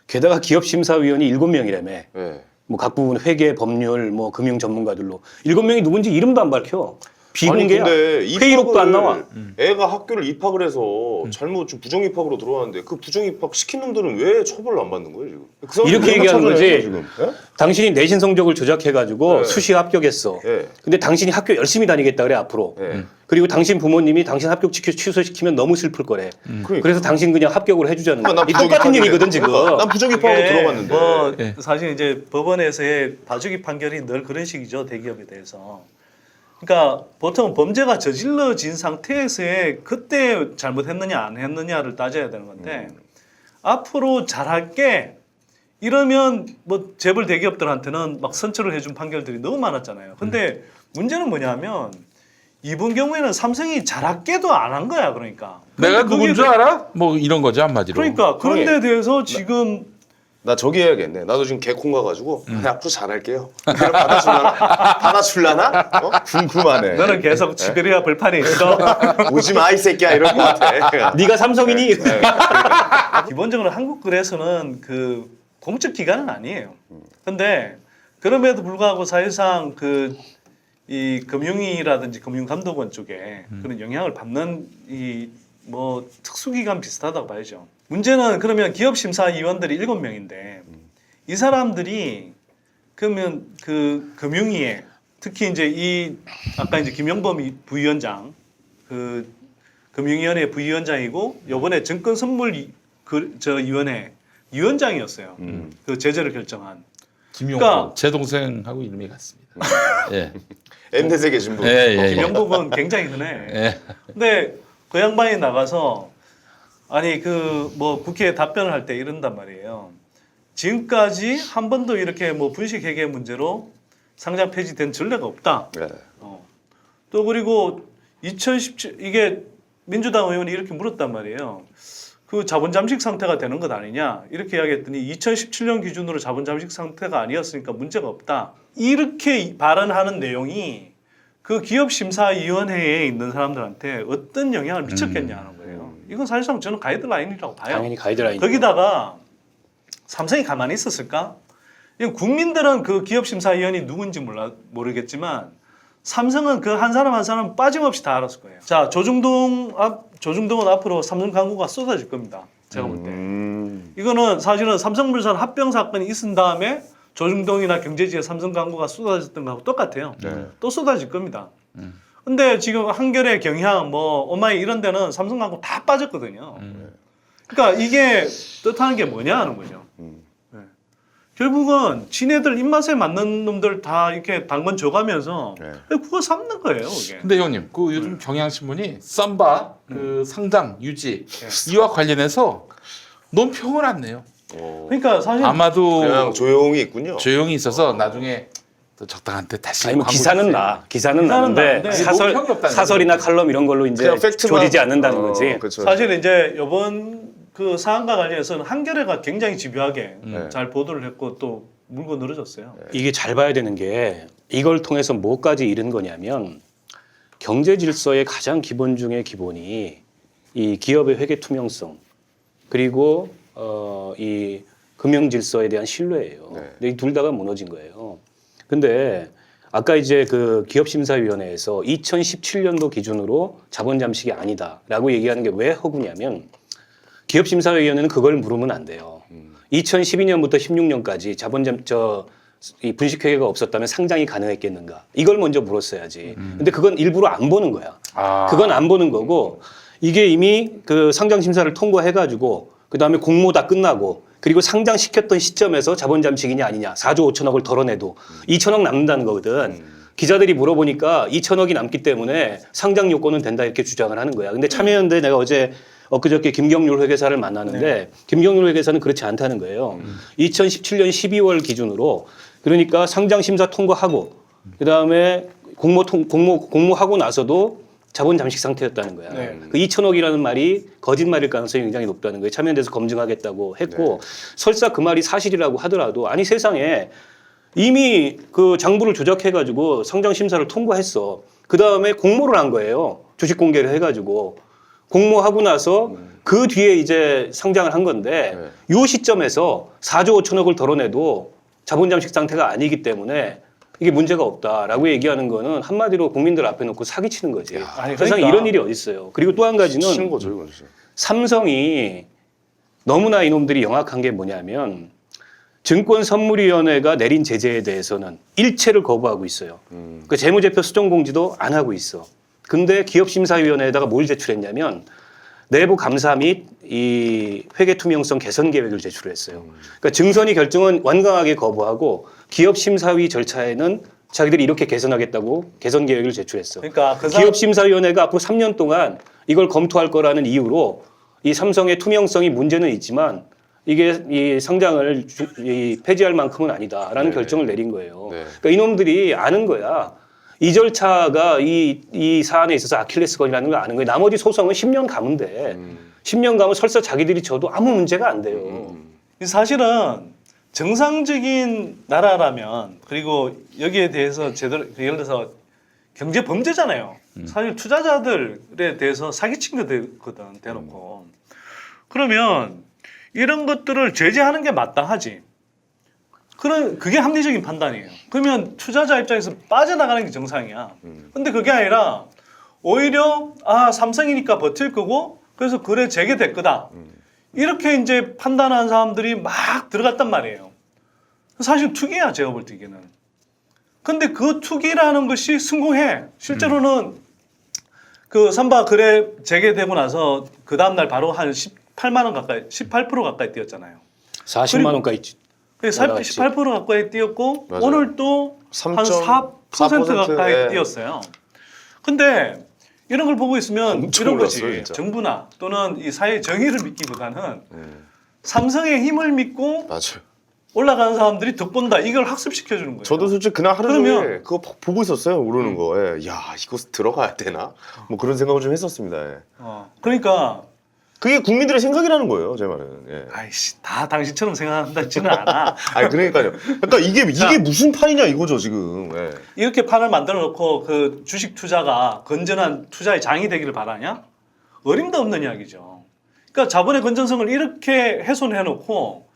게다가 기업심사위원이 7명이라며. 네. 뭐 각 부분 회계, 법률, 뭐 금융 전문가들로 7명이 누군지 이름도 안 밝혀. 비공개야. 근데 회의록도 안 나와. 애가 학교를 입학을 해서 잘못 좀 부정 입학으로 들어왔는데 그 부정 입학 시킨 놈들은 왜 처벌을 안 받는 거예요 지금? 그 사람들 이렇게 왜 얘기하는 찾아내요, 거지. 지금? 예? 당신이 내신 성적을 조작해가지고 네. 수시 합격했어. 네. 근데 당신이 학교 열심히 다니겠다 그래 앞으로. 네. 그리고 당신 부모님이 당신 합격 취소시키면 너무 슬플 거래. 그러니까. 그래서 당신 그냥 합격을 해주자는 거야. 난 이 부정 똑같은 입학이래. 얘기거든 지금. 그러니까 난 부정 입학으로 이게 들어갔는데. 뭐 네. 사실 이제 법원에서의 봐주기 판결이 늘 그런 식이죠 대기업에 대해서. 그러니까 보통 범죄가 저질러진 상태에서의 그때 잘못했느냐 안 했느냐를 따져야 되는 건데 앞으로 잘할게 이러면 뭐 재벌 대기업들한테는 막 선처를 해준 판결들이 너무 많았잖아요. 근데 문제는 뭐냐면 이번 경우에는 삼성이 잘할게도 안 한 거야 그러니까. 내가 근데 누군 거기에 줄 알아? 뭐 이런 거죠 한마디로. 그러니까 그런 데 대해서 지금 나 저기 해야겠네. 나도 지금 개콘 가가지고 앞으로 잘할게요. 그럼 받아줄라나? 궁금하네. 너는 계속 시베리아 벌판에 있어. 오지 마 이 새끼야 이럴 것 같아. 네가 삼성이니? 기본적으로 한국 거래소는 그 공적 기관은 아니에요. 근데 그럼에도 불구하고 사실상 그 이 금융위라든지 금융감독원 쪽에 그런 영향을 받는 이 뭐 특수기관 비슷하다고 봐야죠. 문제는 그러면 기업심사위원들이 7명인데 이 사람들이 그러면 그 금융위에 특히 이제 이 아까 이제 김영범 부위원장 그 금융위원회 부위원장이고 요번에 증권선물 위원회 위원장이었어요. 그 제재를 결정한. 김용호 그러니까- 제 동생하고 이름이 같습니다. 예. 엠넷에 계신 분. 김영범은 굉장히 흔해. 예. 근데 그 양반이 나가서 아니 그 뭐 국회에 답변을 할 때 이런단 말이에요. 지금까지 한 번도 이렇게 뭐 분식회계 문제로 상장 폐지된 전례가 없다. 네. 또 그리고 2017 이게 민주당 의원이 이렇게 물었단 말이에요. 그 자본 잠식 상태가 되는 것 아니냐 이렇게 이야기했더니 2017년 기준으로 자본 잠식 상태가 아니었으니까 문제가 없다. 이렇게 발언하는 내용이 그 기업심사위원회에 있는 사람들한테 어떤 영향을 미쳤겠냐는 거예요. 이건 사실상 저는 가이드라인이라고 봐요. 당연히 가이드라인. 거기다가 삼성이 가만히 있었을까? 이건 국민들은 그 기업심사위원이 누군지 모르겠지만 삼성은 그 한 사람 한 사람 빠짐없이 다 알았을 거예요. 자, 조중동은 앞으로 삼성 광고가 쏟아질 겁니다. 제가 볼 때. 이거는 사실은 삼성물산 합병 사건이 있은 다음에 조중동이나 경제지에 삼성 광고가 쏟아졌던 거하고 똑같아요. 네. 또 쏟아질 겁니다. 근데 지금 한겨레, 경향, 뭐 오마이 이런 데는 삼성 광고 다 빠졌거든요. 그러니까 이게 뜻하는 게 뭐냐 하는 거죠. 네. 결국은 지네들 입맛에 맞는 놈들 다 이렇게 당근 줘가면서 네. 그거 삼는 거예요, 그게. 근데 형님, 그 요즘 경향신문이 썸바 그 상장 유지 이와 관련해서 논평을 안 내요. 그러니까 사실 아마도 그냥 조용히 있군요. 조용히 있어서 나중에 또 적당한 때 다시 아니 뭐 기사는 나 기사는 나는데 나는데 논평이 없다는 사설이나 칼럼 이런 걸로 이제 그냥 팩트만- 조리지 않는다는 거지. 그렇죠. 사실 이제 이번 그 사안과 관련해서는 한겨레가 굉장히 집요하게 잘 보도를 했고 또 물고 늘어졌어요. 이게 잘 봐야 되는 게 이걸 통해서 뭐까지 잃은 거냐면 경제 질서의 가장 기본 중의 기본이 이 기업의 회계 투명성 그리고 이 금융 질서에 대한 신뢰예요. 네. 근데 이 둘 다가 무너진 거예요. 근데 아까 이제 그 기업심사위원회에서 2017년도 기준으로 자본 잠식이 아니다라고 얘기하는 게 왜 허구냐면 기업심사위원회는 그걸 물으면 안 돼요. 2012년부터 16년까지 이 분식회계가 없었다면 상장이 가능했겠는가? 이걸 먼저 물었어야지. 근데 그건 일부러 안 보는 거야. 그건 안 보는 거고 이게 이미 그 상장 심사를 통과해가지고 그 다음에 공모 다 끝나고 그리고 상장시켰던 시점에서 자본 잠식이냐 아니냐 4조 5천억을 덜어내도 2천억 남는다는 거거든. 기자들이 물어보니까 2천억이 남기 때문에 상장 요건은 된다 이렇게 주장을 하는 거야. 근데 참여연대 내가 엊그저께 김경률 회계사를 만나는데 김경률 회계사는 그렇지 않다는 거예요. 2017년 12월 기준으로 그러니까 상장 심사 통과하고 그다음에 공모하고 나서도 자본 잠식 상태였다는 거야. 네. 그 2천억이라는 말이 거짓말일 가능성이 굉장히 높다는 거예요. 참여연대에서 검증하겠다고 했고 설사 그 말이 사실이라고 하더라도 아니 세상에 이미 그 장부를 조작해가지고 상장 심사를 통과했어. 그 다음에 공모를 한 거예요. 주식 공개를 해가지고 공모하고 나서 그 뒤에 이제 상장을 한 건데 이 시점에서 4조 5천억을 덜어내도 자본 잠식 상태가 아니기 때문에 이게 문제가 없다라고 얘기하는 거는 한마디로 국민들 앞에 놓고 사기치는 거지. 아니, 세상에 그러니까. 이런 일이 어디 있어요. 그리고 또 한 가지는 치는 거죠, 이건 진짜. 삼성이 너무나 이놈들이 영악한 게 뭐냐면 증권선물위원회가 내린 제재에 대해서는 일체를 거부하고 있어요. 그 재무제표 수정공지도 안 하고 있어. 근데 기업심사위원회에다가 뭘 제출했냐면 내부 감사 및 이 회계 투명성 개선 계획을 제출했어요. 그러니까 증선위 결정은 완강하게 거부하고 기업심사위 절차에는 자기들이 이렇게 개선하겠다고 개선 계획을 제출했어. 그러니까 그 기업심사위원회가 앞으로 3년 동안 이걸 검토할 거라는 이유로 이 삼성의 투명성이 문제는 있지만 이게 이 상장을 폐지할 만큼은 아니다라는 결정을 내린 거예요. 네. 그러니까 이놈들이 아는 거야. 이 절차가 이 사안에 있어서 아킬레스건이라는 걸 아는 거예요. 나머지 소송은 10년 가면 돼. 10년 가면 설사 자기들이 져도 아무 문제가 안 돼요. 사실은 정상적인 나라라면 그리고 여기에 대해서 제대로 예를 들어서 경제 범죄잖아요. 사실 투자자들에 대해서 사기친 거거든 대놓고. 그러면 이런 것들을 제재하는 게 마땅하지. 그게 합리적인 판단이에요. 그러면 투자자 입장에서 빠져나가는 게 정상이야. 근데 그게 아니라 오히려 삼성이니까 버틸 거고 그래서 그래 재개될 거다. 이렇게 이제 판단한 사람들이 막 들어갔단 말이에요. 사실 투기야 제가 볼 때는. 근데 그 투기라는 것이 성공해. 실제로는 그 삼바 거래 재개되고 나서 그 다음날 바로 한 18만 원 가까이 18% 가까이 뛰었잖아요. 40만 원까지 18% 가까이 뛰었고 맞아요. 오늘 또 한 4% 4% 가까이 예. 뛰었어요. 근데 이런 걸 보고 있으면 엄청 이런 거지. 올랐어요, 진짜. 정부나 또는 이 사회의 정의를 믿기보다는 삼성의 힘을 믿고 맞아요. 올라가는 사람들이 덕본다. 이걸 학습시켜 주는 거예요. 저도 솔직히 그날 하루 그러면- 종일 그거 보고 있었어요. 오르는 거. 예. 야, 이거 들어가야 되나? 뭐 그런 생각을 좀 했었습니다. 예. 그러니까 그게 국민들의 생각이라는 거예요, 제 말은. 예. 아이씨 다 당신처럼 생각한다지는 않아. 아니 그러니까요. 그러니까 이게 무슨 판이냐 이거죠 지금. 예. 이렇게 판을 만들어 놓고 그 주식 투자가 건전한 투자의 장이 되기를 바라냐? 어림도 없는 이야기죠. 그러니까 자본의 건전성을 이렇게 훼손해 놓고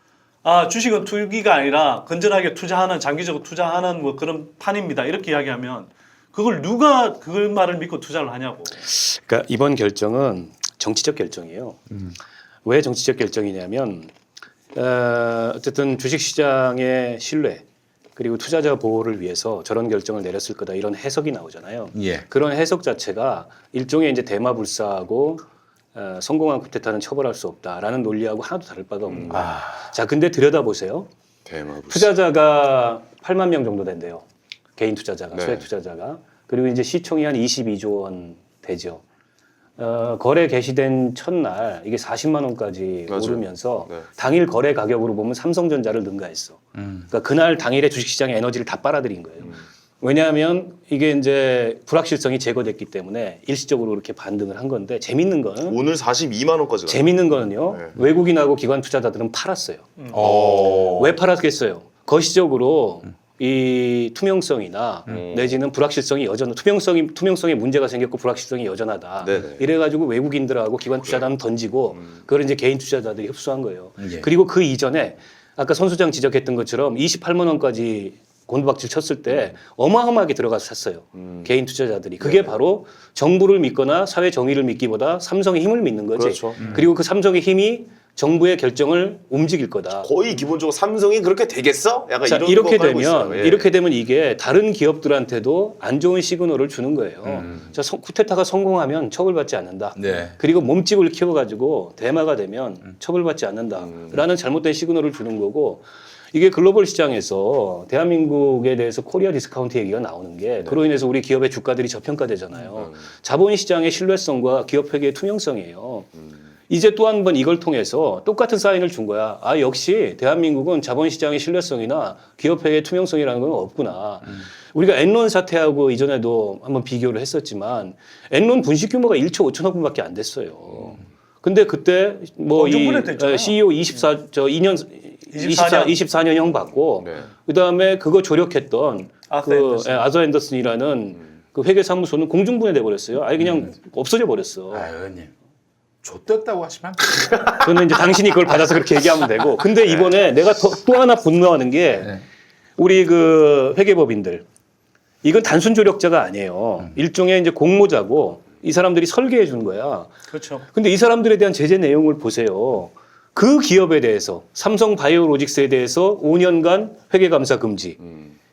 주식은 투기가 아니라 건전하게 투자하는 장기적으로 투자하는 뭐 그런 판입니다. 이렇게 이야기하면 그걸 누가 그 말을 믿고 투자를 하냐고. 그러니까 이번 결정은 정치적 결정이에요. 왜 정치적 결정이냐면 어쨌든 주식시장의 신뢰 그리고 투자자 보호를 위해서 저런 결정을 내렸을 거다 이런 해석이 나오잖아요. 예. 그런 해석 자체가 일종의 이제 대마불사하고 성공한 쿠데타는 처벌할 수 없다라는 논리하고 하나도 다를 바가 없는 거예요. 자, 근데 들여다보세요. 대마불사. 투자자가 8만 명 정도 된대요. 개인 투자자가, 네. 소액 투자자가. 그리고 이제 시총이 한 22조 원 되죠. 거래 개시된 첫날 이게 40만 원까지 맞아요. 오르면서 네. 당일 거래 가격으로 보면 삼성전자를 능가했어. 그러니까 그날 당일에 주식시장의 에너지를 다 빨아들인 거예요. 왜냐하면 이게 이제 불확실성이 제거됐기 때문에 일시적으로 이렇게 반등을 한 건데 재밌는 거는 오늘 42만 원까지. 재밌는 거는요. 네. 외국인하고 기관 투자자들은 팔았어요. 어. 왜 팔았겠어요? 거시적으로 이 투명성이나 내지는 불확실성이 투명성에 문제가 생겼고 불확실성이 여전하다. 네네. 이래가지고 외국인들하고 기관 투자자는 던지고 그걸 이제 개인 투자자들이 흡수한 거예요. 예. 그리고 그 이전에 아까 선 소장 지적했던 것처럼 28만 원까지 곤두박질 쳤을 때 어마어마하게 들어가서 샀어요. 개인 투자자들이. 그게 바로 정부를 믿거나 사회 정의를 믿기보다 삼성의 힘을 믿는 거지. 그렇죠. 그리고 그 삼성의 힘이 정부의 결정을 움직일 거다. 거의 기본적으로 삼성이 그렇게 되겠어? 약간 자, 이런 이렇게 거 깔고 되면 있어요. 예. 이렇게 되면 이게 다른 기업들한테도 안 좋은 시그널을 주는 거예요. 자, 쿠데타가 성공하면 처벌받지 않는다. 네. 그리고 몸집을 키워가지고 대마가 되면 처벌받지 않는다라는 잘못된 시그널을 주는 거고 이게 글로벌 시장에서 대한민국에 대해서 코리아 디스카운트 얘기가 나오는 게 그로 인해서 우리 기업의 주가들이 저평가되잖아요. 자본시장의 신뢰성과 기업 회계의 투명성이에요. 이제 또 한 번 이걸 통해서 똑같은 사인을 준 거야. 아, 역시 대한민국은 자본시장의 신뢰성이나 기업회의 투명성이라는 건 없구나. 우리가 엔론 사태하고 이전에도 한번 비교를 했었지만 엔론 분식 규모가 1조 5천억 원밖에 안 됐어요. 근데 그때 뭐 이 공중분해 됐잖아요. CEO 24년형 받고 네. 그다음에 그거 조력했던 아서 그 앤더슨. 아서 앤더슨이라는 그 회계사무소는 공중분해돼 버렸어요. 아예 그냥 없어져 버렸어. 아, 의원님. 좆됐다고 하시면 안 돼요. 그거는 이제 당신이 그걸 받아서 그렇게 얘기하면 되고. 근데 이번에 내가 또 하나 분노하는 게 네. 우리 그 회계법인들 이건 단순 조력자가 아니에요. 일종의 이제 공모자고 이 사람들이 설계해 준 거야. 그렇죠. 근데 이 사람들에 대한 제재 내용을 보세요. 그 기업에 대해서 삼성 바이오로직스에 대해서 5년간 회계감사 금지.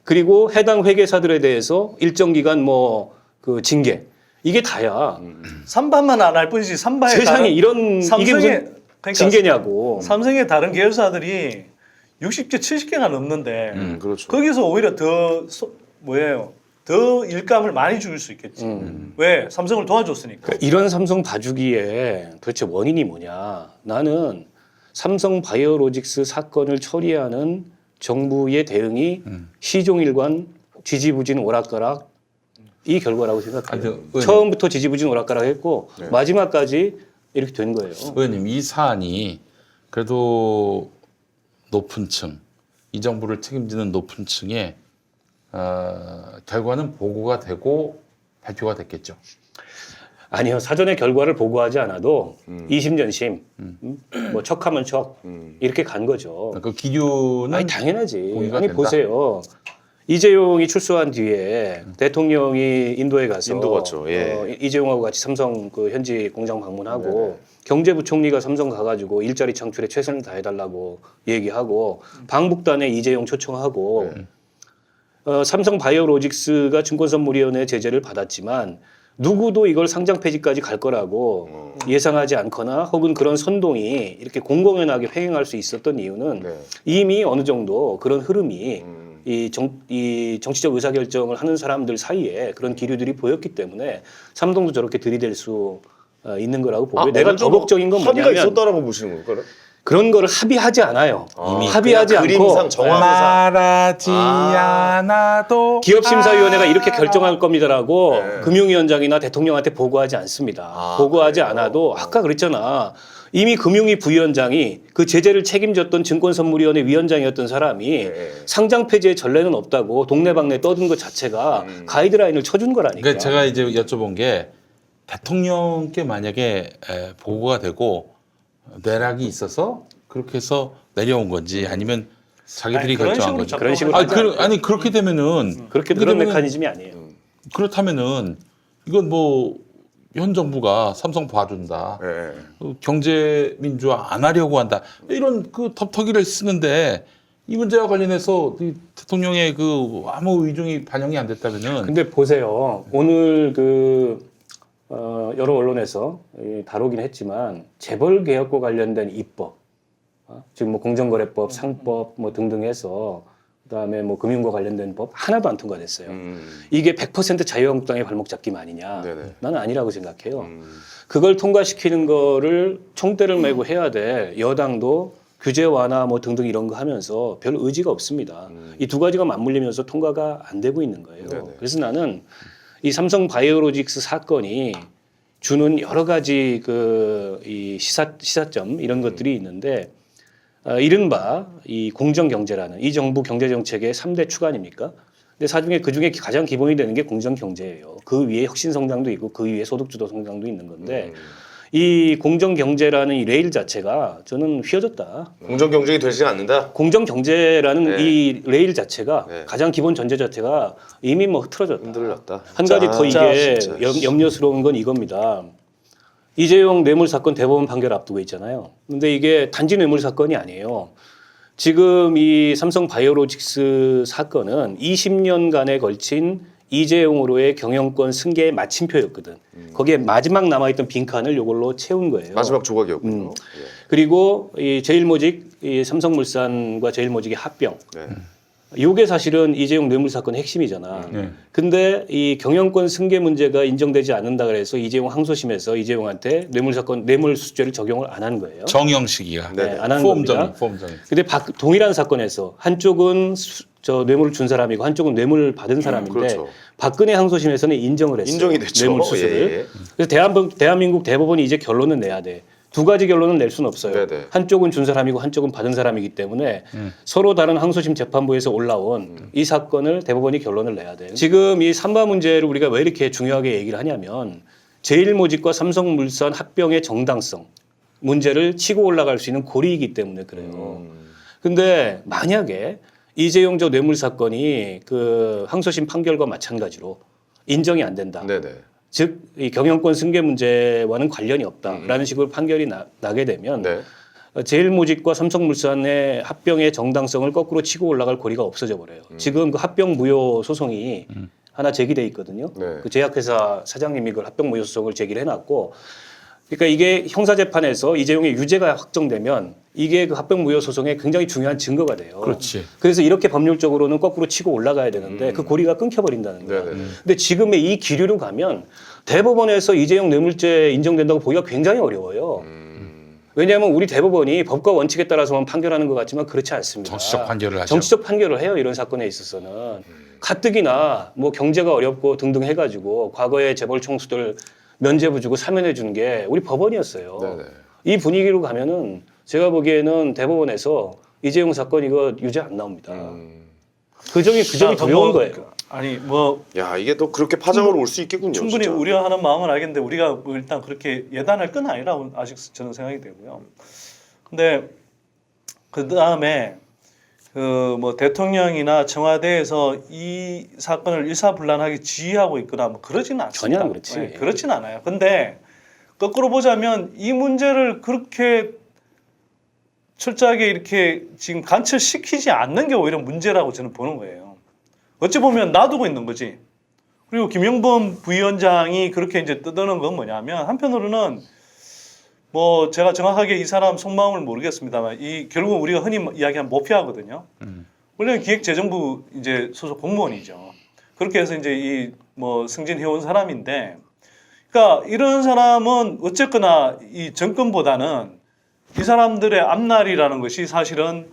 그리고 해당 회계사들에 대해서 일정 기간 뭐 그 징계. 이게 다야. 삼바만 안 할 뿐이지 삼바에 세상에 다른 이런 이게 삼성의 무슨 그러니까 징계냐고. 삼성의 다른 계열사들이 60개, 70개가 넘는데 그렇죠. 거기서 오히려 더 더 일감을 많이 줄 수 있겠지. 왜? 삼성을 도와줬으니까. 이런 삼성 봐주기에 도대체 원인이 뭐냐? 나는 삼성 바이오로직스 사건을 처리하는 정부의 대응이 시종일관 지지부진 오락가락 이 결과라고 생각해요. 의원님. 처음부터 지지부진 오락가락했고 마지막까지 이렇게 된 거예요. 의원님, 이 사안이 그래도 높은 층, 이 정부를 책임지는 높은 층에 결과는 보고가 되고 발표가 됐겠죠. 아니요, 사전에 결과를 보고하지 않아도 이심전심, 뭐 척하면 척 이렇게 간 거죠. 그 기류는 아니 당연하지. 공유가 아니 된다? 보세요. 이재용이 출소한 뒤에 대통령이 인도에 가서 인도 갔죠. 예. 이재용하고 같이 삼성 그 현지 공장 방문하고 경제부총리가 삼성 가가지고 일자리 창출에 최선을 다해달라고 얘기하고 방북단에 이재용 초청하고 삼성 바이오로직스가 증권선물위원회 제재를 받았지만 누구도 이걸 상장 폐지까지 갈 거라고 예상하지 않거나 혹은 그런 선동이 이렇게 공공연하게 횡행할 수 있었던 이유는 네. 이미 어느 정도 그런 흐름이 이 정치적 의사결정을 하는 사람들 사이에 그런 기류들이 보였기 때문에 삼성도 저렇게 들이댈 수 있는 거라고 보고요. 내가 더 걱정인 건 합의가 뭐냐면 있었다라고 보시는 걸까요? 그런 거를 합의하지 않아요. 이미 합의하지 그냥 않고 그림상 정황상 말하지 않아도 기업심사위원회가 이렇게 결정할 겁니다라고 네. 금융위원장이나 대통령한테 보고하지 않습니다. 보고하지 그래요? 않아도 아까 그랬잖아. 이미 금융위 부위원장이 그 제재를 책임졌던 증권선물위원회 위원장이었던 사람이 상장 폐지의 전례는 없다고 동네방네 떠든 것 자체가 가이드라인을 쳐준 거라니까. 그러니까 제가 이제 여쭤본 게 대통령께 만약에 보고가 되고 내락이 있어서 그렇게 해서 내려온 건지 아니면 자기들이 아니, 그런 결정한 식으로 건지. 그런 식으로 아니, 하지 아니 그렇게 되면은 그런 그러면은 메커니즘이 아니에요. 그렇다면은 이건 뭐 현 정부가 삼성 봐준다. 예. 경제 민주화 안 하려고 한다. 이런 그 텁텁이를 쓰는데 이 문제와 관련해서 이 대통령의 그 아무 의중이 반영이 안 됐다면은 근데 보세요. 오늘 여러 언론에서 다루긴 했지만 재벌 개혁과 관련된 입법, 지금 뭐 공정거래법, 상법 뭐 등등 해서 그다음에 뭐 금융과 관련된 법 하나도 안 통과됐어요. 이게 100% 자유한국당의 발목 잡기만 아니냐? 네네. 나는 아니라고 생각해요. 그걸 통과시키는 거를 총대를 메고 해야 될 여당도 규제 완화 뭐 등등 이런 거 하면서 별 의지가 없습니다. 이 두 가지가 맞물리면서 통과가 안 되고 있는 거예요. 네네. 그래서 나는 이 삼성 바이오로직스 사건이 주는 여러 가지 이 시사점 이런 것들이 있는데 이른바 이 공정경제라는 이 정부 경제정책의 3대 축 아닙니까? 근데 사중에 그중에 가장 기본이 되는 게 공정경제예요. 그 위에 혁신성장도 있고 그 위에 소득주도 성장도 있는 건데 이 공정경제라는 이 레일 자체가 저는 휘어졌다. 공정 경쟁이 되지 않는다. 공정경제라는 네. 이 레일 자체가 네. 가장 기본 전제 자체가 이미 뭐 흐트러졌다. 흔들렸다. 한 가지 더 이게 진짜. 염려스러운 건 이겁니다. 이재용 뇌물 사건 대법원 판결 앞두고 있잖아요. 근데 이게 단지 뇌물 사건이 아니에요. 지금 이 삼성 바이오로직스 사건은 20년간에 걸친 이재용으로의 경영권 승계의 마침표였거든. 거기에 마지막 남아있던 빈칸을 이걸로 채운 거예요. 마지막 조각이었군요. 예. 그리고 이 제일모직, 이 삼성물산과 제일모직의 합병. 네. 이게 사실은 이재용 뇌물 사건의 핵심이잖아. 근데 이 경영권 승계 문제가 인정되지 않는다 그래서 이재용 항소심에서 이재용한테 뇌물 사건 뇌물 수죄를 적용을 안 한 거예요. 정영식이가 네. 안 한 겁니다. 포함정의. 근데 동일한 사건에서 한쪽은 저 뇌물을 준 사람이고 한쪽은 뇌물을 받은 사람인데 그렇죠. 박근혜 항소심에서는 인정을 했어요. 인정이 됐죠. 뇌물 수수를. 예, 예. 그래서 대한민국 대법원이 이제 결론을 내야 돼. 두 가지 결론은 낼 수는 없어요. 네네. 한쪽은 준 사람이고 한쪽은 받은 사람이기 때문에 서로 다른 항소심 재판부에서 올라온 이 사건을 대법원이 결론을 내야 돼요. 지금 이 삼바 문제를 우리가 왜 이렇게 중요하게 얘기를 하냐면 제일모직과 삼성물산 합병의 정당성 문제를 치고 올라갈 수 있는 고리이기 때문에 그래요. 근데 만약에 이재용 저 뇌물 사건이 그 항소심 판결과 마찬가지로 인정이 안 된다. 네네. 즉, 이 경영권 승계 문제와는 관련이 없다라는 식으로 판결이 나게 되면 네. 제일모직과 삼성물산의 합병의 정당성을 거꾸로 치고 올라갈 고리가 없어져 버려요. 지금 그 합병 무효 소송이 하나 제기돼 있거든요. 네. 그 제약회사 사장님이 그걸 합병 무효 소송을 제기를 해놨고, 그러니까 이게 형사재판에서 이재용의 유죄가 확정되면 이게 그 합병 무효 소송의 굉장히 중요한 증거가 돼요. 그렇지. 그래서 이렇게 법률적으로는 거꾸로 치고 올라가야 되는데 그 고리가 끊겨버린다는 거예요. 네네. 근데 지금의 이 기류로 가면 대법원에서 이재용 뇌물죄 인정된다고 보기가 굉장히 어려워요. 왜냐하면 우리 대법원이 법과 원칙에 따라서만 판결하는 것 같지만 그렇지 않습니다. 정치적 판결을 하죠. 정치적 판결을 해요. 이런 사건에 있어서는. 가뜩이나 뭐 경제가 어렵고 등등 해가지고 과거에 재벌 총수들 면죄부 주고 사면해 준 게 우리 법원이었어요. 네네. 이 분위기로 가면은 제가 보기에는 대법원에서 이재용 사건 이거 유죄 안 나옵니다. 그 점이 두려운 거예요. 아니 뭐 야, 이게 또 그렇게 파장으로 올 수 있겠군요. 충분히 진짜. 우려하는 마음은 알겠는데 우리가 뭐 일단 그렇게 예단할 건 아니라고 아직 저는 생각이 되고요. 근데 그 다음에 그 뭐 대통령이나 청와대에서 이 사건을 일사불란하게 지휘하고 있거나 뭐 그러지는 않습니다. 전혀 안 그렇지. 네, 그렇지는 않아요. 근데 거꾸로 보자면 이 문제를 그렇게 철저하게 이렇게 지금 관철시키지 않는 게 오히려 문제라고 저는 보는 거예요. 어찌 보면 놔두고 있는 거지. 그리고 김영범 부위원장이 그렇게 이제 떠드는 건 뭐냐면 한편으로는 뭐 제가 정확하게 이 사람 속마음을 모르겠습니다만 이 결국 우리가 흔히 이야기하는 모피아거든요. 원래는 기획재정부 이제 소속 공무원이죠. 그렇게 해서 이제 이 뭐 승진해온 사람인데, 그러니까 이런 사람은 어쨌거나 이 정권보다는 이 사람들의 앞날이라는 것이 사실은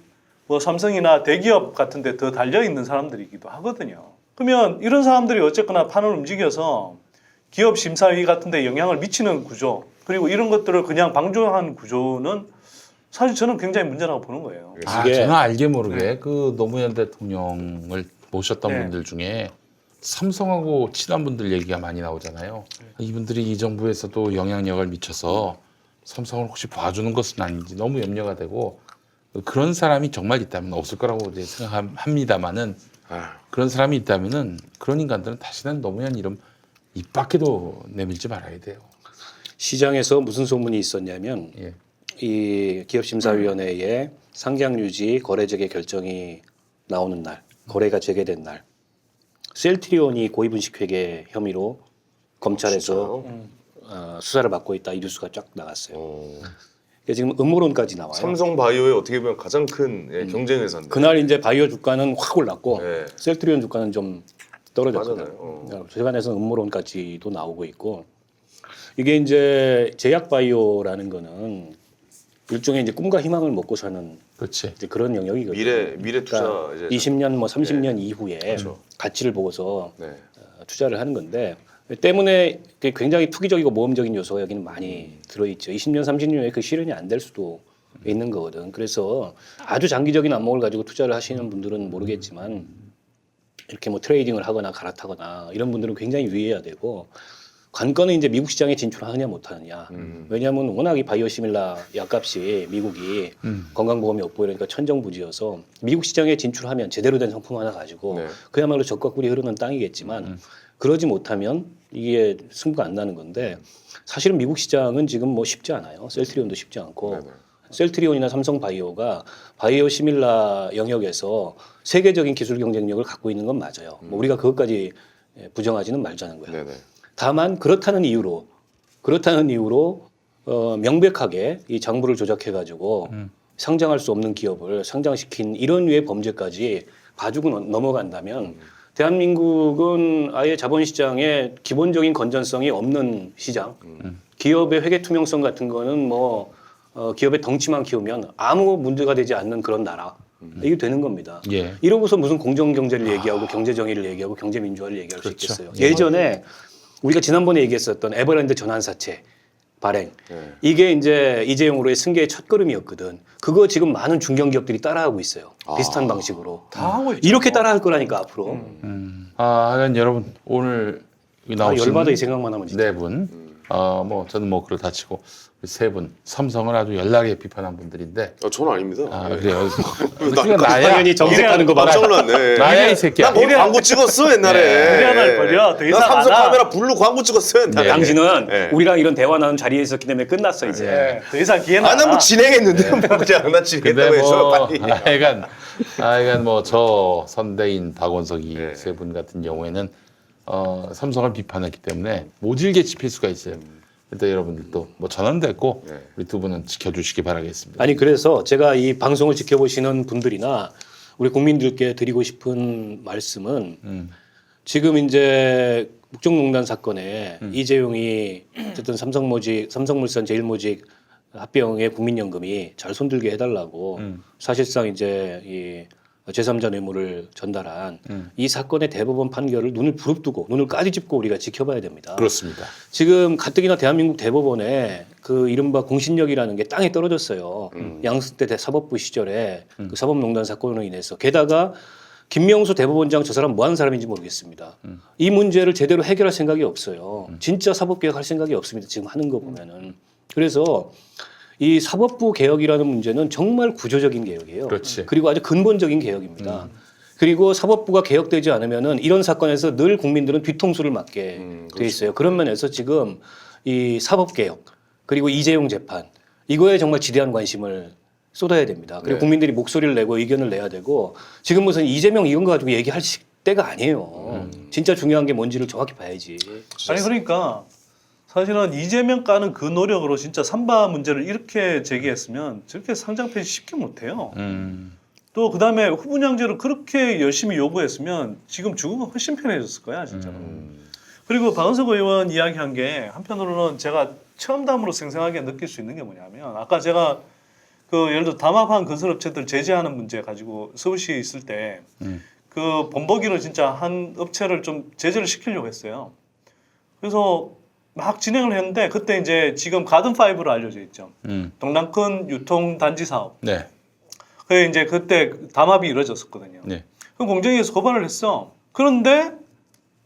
뭐 삼성이나 대기업 같은 데 더 달려 있는 사람들이기도 하거든요. 그러면 이런 사람들이 어쨌거나 판을 움직여서 기업 심사위 같은 데 영향을 미치는 구조, 그리고 이런 것들을 그냥 방조한 구조는 사실 저는 굉장히 문제라고 보는 거예요. 이게- 저는 알게 모르게 그 노무현 대통령을 모셨던 네. 분들 중에 삼성하고 친한 분들 얘기가 많이 나오잖아요. 이분들이 이 정부에서도 영향력을 미쳐서 삼성을 혹시 봐주는 것은 아닌지 너무 염려가 되고, 그런 사람이 정말 있다면 없을 거라고 이제 생각합니다만은, 그런 사람이 있다면은 그런 인간들은 다시는 노무현 이름 입 밖에도 내밀지 말아야 돼요. 시장에서 무슨 소문이 있었냐면 예. 이 기업심사위원회에 상장 유지 거래 재개 결정이 나오는 날, 거래가 재개된 날, 셀트리온이 고위분식 회계 혐의로 검찰에서 수사를 받고 있다 이 뉴스가 쫙 나갔어요. 그러니까 지금 음모론까지 나와요. 삼성바이오의 어떻게 보면 가장 큰 경쟁 회사인데. 그날 이제 바이오 주가는 확 올랐고 네. 셀트리온 주가는 좀 떨어졌거든요. 맞아요. 세간에서 음모론까지도 나오고 있고 이게 이제 제약 바이오라는 거는 일종의 이제 꿈과 희망을 먹고 사는 그렇지. 이제 그런 영역이거든요. 미래 투자 그러니까 이제 20년 뭐 30년 이후에 그렇죠. 가치를 보고서 네. 투자를 하는 건데 때문에 굉장히 투기적이고 모험적인 요소가 여기는 많이 들어있죠. 20년, 30년에 그 실현이 안 될 수도 있는 거거든. 그래서 아주 장기적인 안목을 가지고 투자를 하시는 분들은 모르겠지만 이렇게 뭐 트레이딩을 하거나 갈아타거나 이런 분들은 굉장히 유의해야 되고 관건은 이제 미국 시장에 진출하느냐 못하느냐. 왜냐하면 워낙 이 바이오시밀라 약값이 미국이 건강보험이 없고 이러니까 천정부지여서 미국 시장에 진출하면 제대로 된 상품 하나 가지고 네. 그야말로 적과 꿀이 흐르는 땅이겠지만 그러지 못하면 이게 승부가 안 나는 건데 사실은 미국 시장은 지금 뭐 쉽지 않아요. 셀트리온도 쉽지 않고 네네. 셀트리온이나 삼성바이오가 바이오시밀라 영역에서 세계적인 기술 경쟁력을 갖고 있는 건 맞아요. 뭐 우리가 그것까지 부정하지는 말자는 거예요. 네네. 다만 그렇다는 이유로 명백하게 이 장부를 조작해 가지고 상장할 수 없는 기업을 상장시킨 이런 류의 범죄까지 봐주고 넘어간다면 대한민국은 아예 자본시장에 기본적인 건전성이 없는 시장, 기업의 회계 투명성 같은 거는 뭐 기업의 덩치만 키우면 아무 문제가 되지 않는 그런 나라. 이게 되는 겁니다. 예. 이러고서 무슨 공정 경제를 얘기하고 경제 정의를 얘기하고 경제 민주화를 얘기할 그렇죠. 수 있겠어요. 예전에 우리가 지난번에 얘기했었던 에버랜드 전환사채 발행 네. 이게 이제 이재용으로의 승계의 첫걸음이었거든. 그거 지금 많은 중견기업들이 따라하고 있어요. 비슷한 방식으로. 다 하고 있죠. 이렇게 따라할 거라니까 앞으로. 하여간 여러분 오늘 나오신 열받아 이 생각만 하면 진짜. 네 분, 뭐 저는 뭐 그렇다 치고 세 분, 삼성을 아주 연락에 비판한 분들인데, 전 아닙니다. 그래요. 나- 그러니까 나야, 당연히 정색하는 거 깜짝 봐라. 놀랐네. 나야 이 새끼야. 나 거기 광고 찍었어 옛날에. 미련할 거려. 더 이상 나 삼성 안 하. 카메라 블루 광고 찍었어 옛날에. 당신은 네. 우리랑 이런 대화 나눈 자리에 있었기 때문에 끝났어 이제. 네, 더 이상 기회는 안 나는 뭐 와. 진행했는데 뭐 그냥 나 진행했다고 근데 해줘 뭐 빨리. 하여간 뭐 저 선대인 박원석이 네. 세 분 같은 경우에는 삼성을 비판했기 때문에 모질게 짚힐 수가 있어요. 일단 여러분들도 뭐 전환됐고 네. 우리 두 분은 지켜주시기 바라겠습니다. 아니 그래서 제가 이 방송을 지켜보시는 분들이나 우리 국민들께 드리고 싶은 말씀은 지금 이제 국정농단 사건에 이재용이 어쨌든 삼성물산 제일모직 합병의 국민연금이 잘 손들게 해달라고 사실상 이제 이 제3자 뇌물을 전달한 이 사건의 대법원 판결을 눈을 부릅뜨고 눈을 까디집고 우리가 지켜봐야 됩니다. 그렇습니다. 지금 가뜩이나 대한민국 대법원에 그 이른바 공신력이라는 게 땅에 떨어졌어요. 양승태 사법부 시절에 그 사법농단 사건으로 인해서. 게다가 김명수 대법원장 저 사람 뭐 하는 사람인지 모르겠습니다. 이 문제를 제대로 해결할 생각이 없어요. 진짜 사법개혁할 생각이 없습니다. 지금 하는 거 보면은. 그래서 이 사법부 개혁이라는 문제는 정말 구조적인 개혁이에요. 그렇지. 그리고 아주 근본적인 개혁입니다. 그리고 사법부가 개혁되지 않으면은 이런 사건에서 늘 국민들은 뒤통수를 맞게 돼 있어요. 그런 면에서 지금 이 사법개혁 그리고 이재용 재판 이거에 정말 지대한 관심을 쏟아야 됩니다. 그리고 네. 국민들이 목소리를 내고 의견을 내야 되고 지금 무슨 이재명 이런 거 가지고 얘기할 때가 아니에요. 진짜 중요한 게 뭔지를 정확히 봐야지. 아니 그러니까 사실은 이재명 까는 그 노력으로 진짜 삼바 문제를 이렇게 제기했으면 저렇게 상장 폐지 쉽게 못해요. 또 그다음에 후분양제를 그렇게 열심히 요구했으면 지금 죽은 건 훨씬 편해졌을 거야 진짜로. 그리고 박은석 의원 이야기한 게 한편으로는 제가 처음담으로 생생하게 느낄 수 있는 게 뭐냐면 아까 제가 그 예를 들어 담합한 건설업체들 제재하는 문제 가지고 서울시에 있을 때 그 본보기를 진짜 한 업체를 좀 제재를 시키려고 했어요. 그래서 막 진행을 했는데 그때 이제 지금 가든5로 알려져 있죠. 동남큰 유통단지 사업. 네. 그 이제 그때 담합이 이루어졌었거든요. 네. 그럼 공정위에서 고발을 했어. 그런데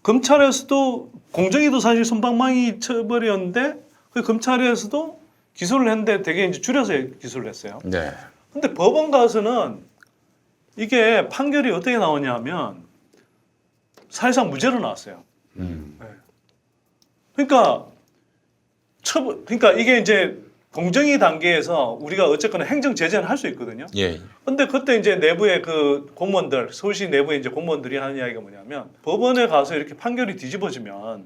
검찰에서도 공정위도 사실 솜방망이 처벌이었는데 그 검찰에서도 기소를 했는데 되게 이제 줄여서 기소를 했어요. 네. 근데 법원 가서는 이게 판결이 어떻게 나오냐면 사실상 무죄로 나왔어요. 네. 그러니까 그러니까 이게 이제 공정위 단계에서 우리가 어쨌거나 행정 제재는 할 수 있거든요. 예. 근데 그때 이제 내부의 그 공무원들, 서울시 내부의 이제 공무원들이 하는 이야기가 뭐냐면 법원에 가서 이렇게 판결이 뒤집어지면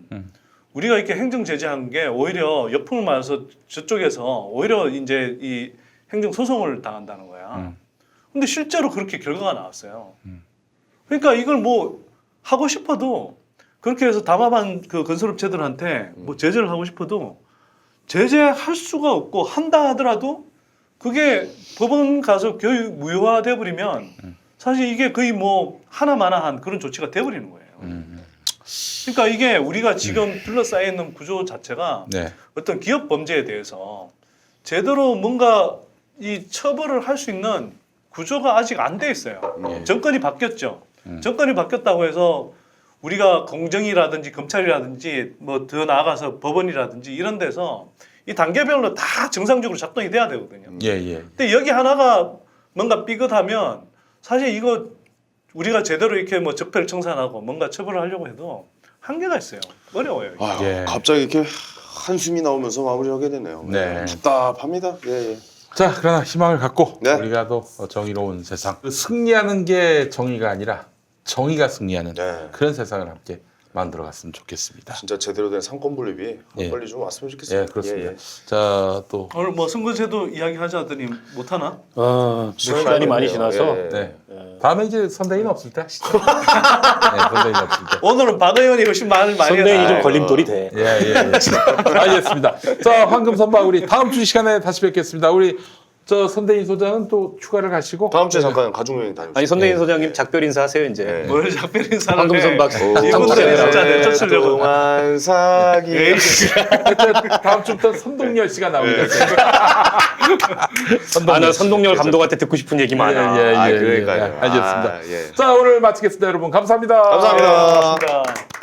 우리가 이렇게 행정 제재한 게 오히려 역풍을 맞아서 저쪽에서 오히려 이제 이 행정 소송을 당한다는 거야. 근데 실제로 그렇게 결과가 나왔어요. 그러니까 이걸 뭐 하고 싶어도 그렇게 해서 담합한 그 건설업체들한테 뭐 제재를 하고 싶어도 제재할 수가 없고 한다 하더라도 그게 법원 가서 교육 무효화돼 버리면 사실 이게 거의 뭐 하나마나한 그런 조치가 돼 버리는 거예요. 그러니까 이게 우리가 지금 둘러싸여 있는 구조 자체가 네. 어떤 기업 범죄에 대해서 제대로 뭔가 이 처벌을 할 수 있는 구조가 아직 안 돼 있어요. 정권이 바뀌었죠. 정권이 바뀌었다고 해서 우리가 공정이라든지 검찰이라든지 뭐 더 나아가서 법원이라든지 이런 데서 이 단계별로 다 정상적으로 작동이 돼야 되거든요. 예, 예. 근데 여기 하나가 뭔가 삐끗하면 사실 이거 우리가 제대로 이렇게 뭐 적폐를 청산하고 뭔가 처벌을 하려고 해도 한계가 있어요. 어려워요. 이게. 아, 예. 갑자기 이렇게 한숨이 나오면서 마무리하게 되네요. 네. 답답합니다. 예, 예. 자, 그러나 희망을 갖고 네. 우리가 더 정의로운 세상. 승리하는 게 정의가 아니라 정의가 승리하는 네. 그런 세상을 함께 만들어갔으면 좋겠습니다. 진짜 제대로 된 상권 분립이 예. 빨리 좀 왔으면 좋겠습니다. 예, 그렇습니다. 예, 예. 자, 또 오늘 뭐 선거제도 이야기하자더니 못 하나? 시간이 많이 지나서 예, 예. 네. 다음에 이제 선대인 없을 때 하시죠. 네, 선대인 없을 때. 오늘은 박 의원이 훨씬 말을 많이 선대인이 했어요. 좀 걸림돌이 돼. 예, 예, 예. 알겠습니다. 자, 황금 선박 우리 다음 주 시간에 다시 뵙겠습니다. 우리 저 선대인 소장은 또 휴가를 가시고 다음 주에 잠깐 가족여행 다녀오시죠. 아니 선대인 소장님 작별 인사하세요 이제. 네. 뭘 작별 인사를 황금 해. 선박 이분들 진짜 내쫓으려고. 동안 사기. 예. 다음 주부터 선동열 씨가 나옵니다. 아나 선동열 감독한테 듣고 싶은 얘기 많아. 예, 예, 아, 예, 그러니까요. 예. 알겠습니다. 아, 예. 자, 오늘 마치겠습니다, 여러분. 감사합니다. 감사합니다. 고맙습니다.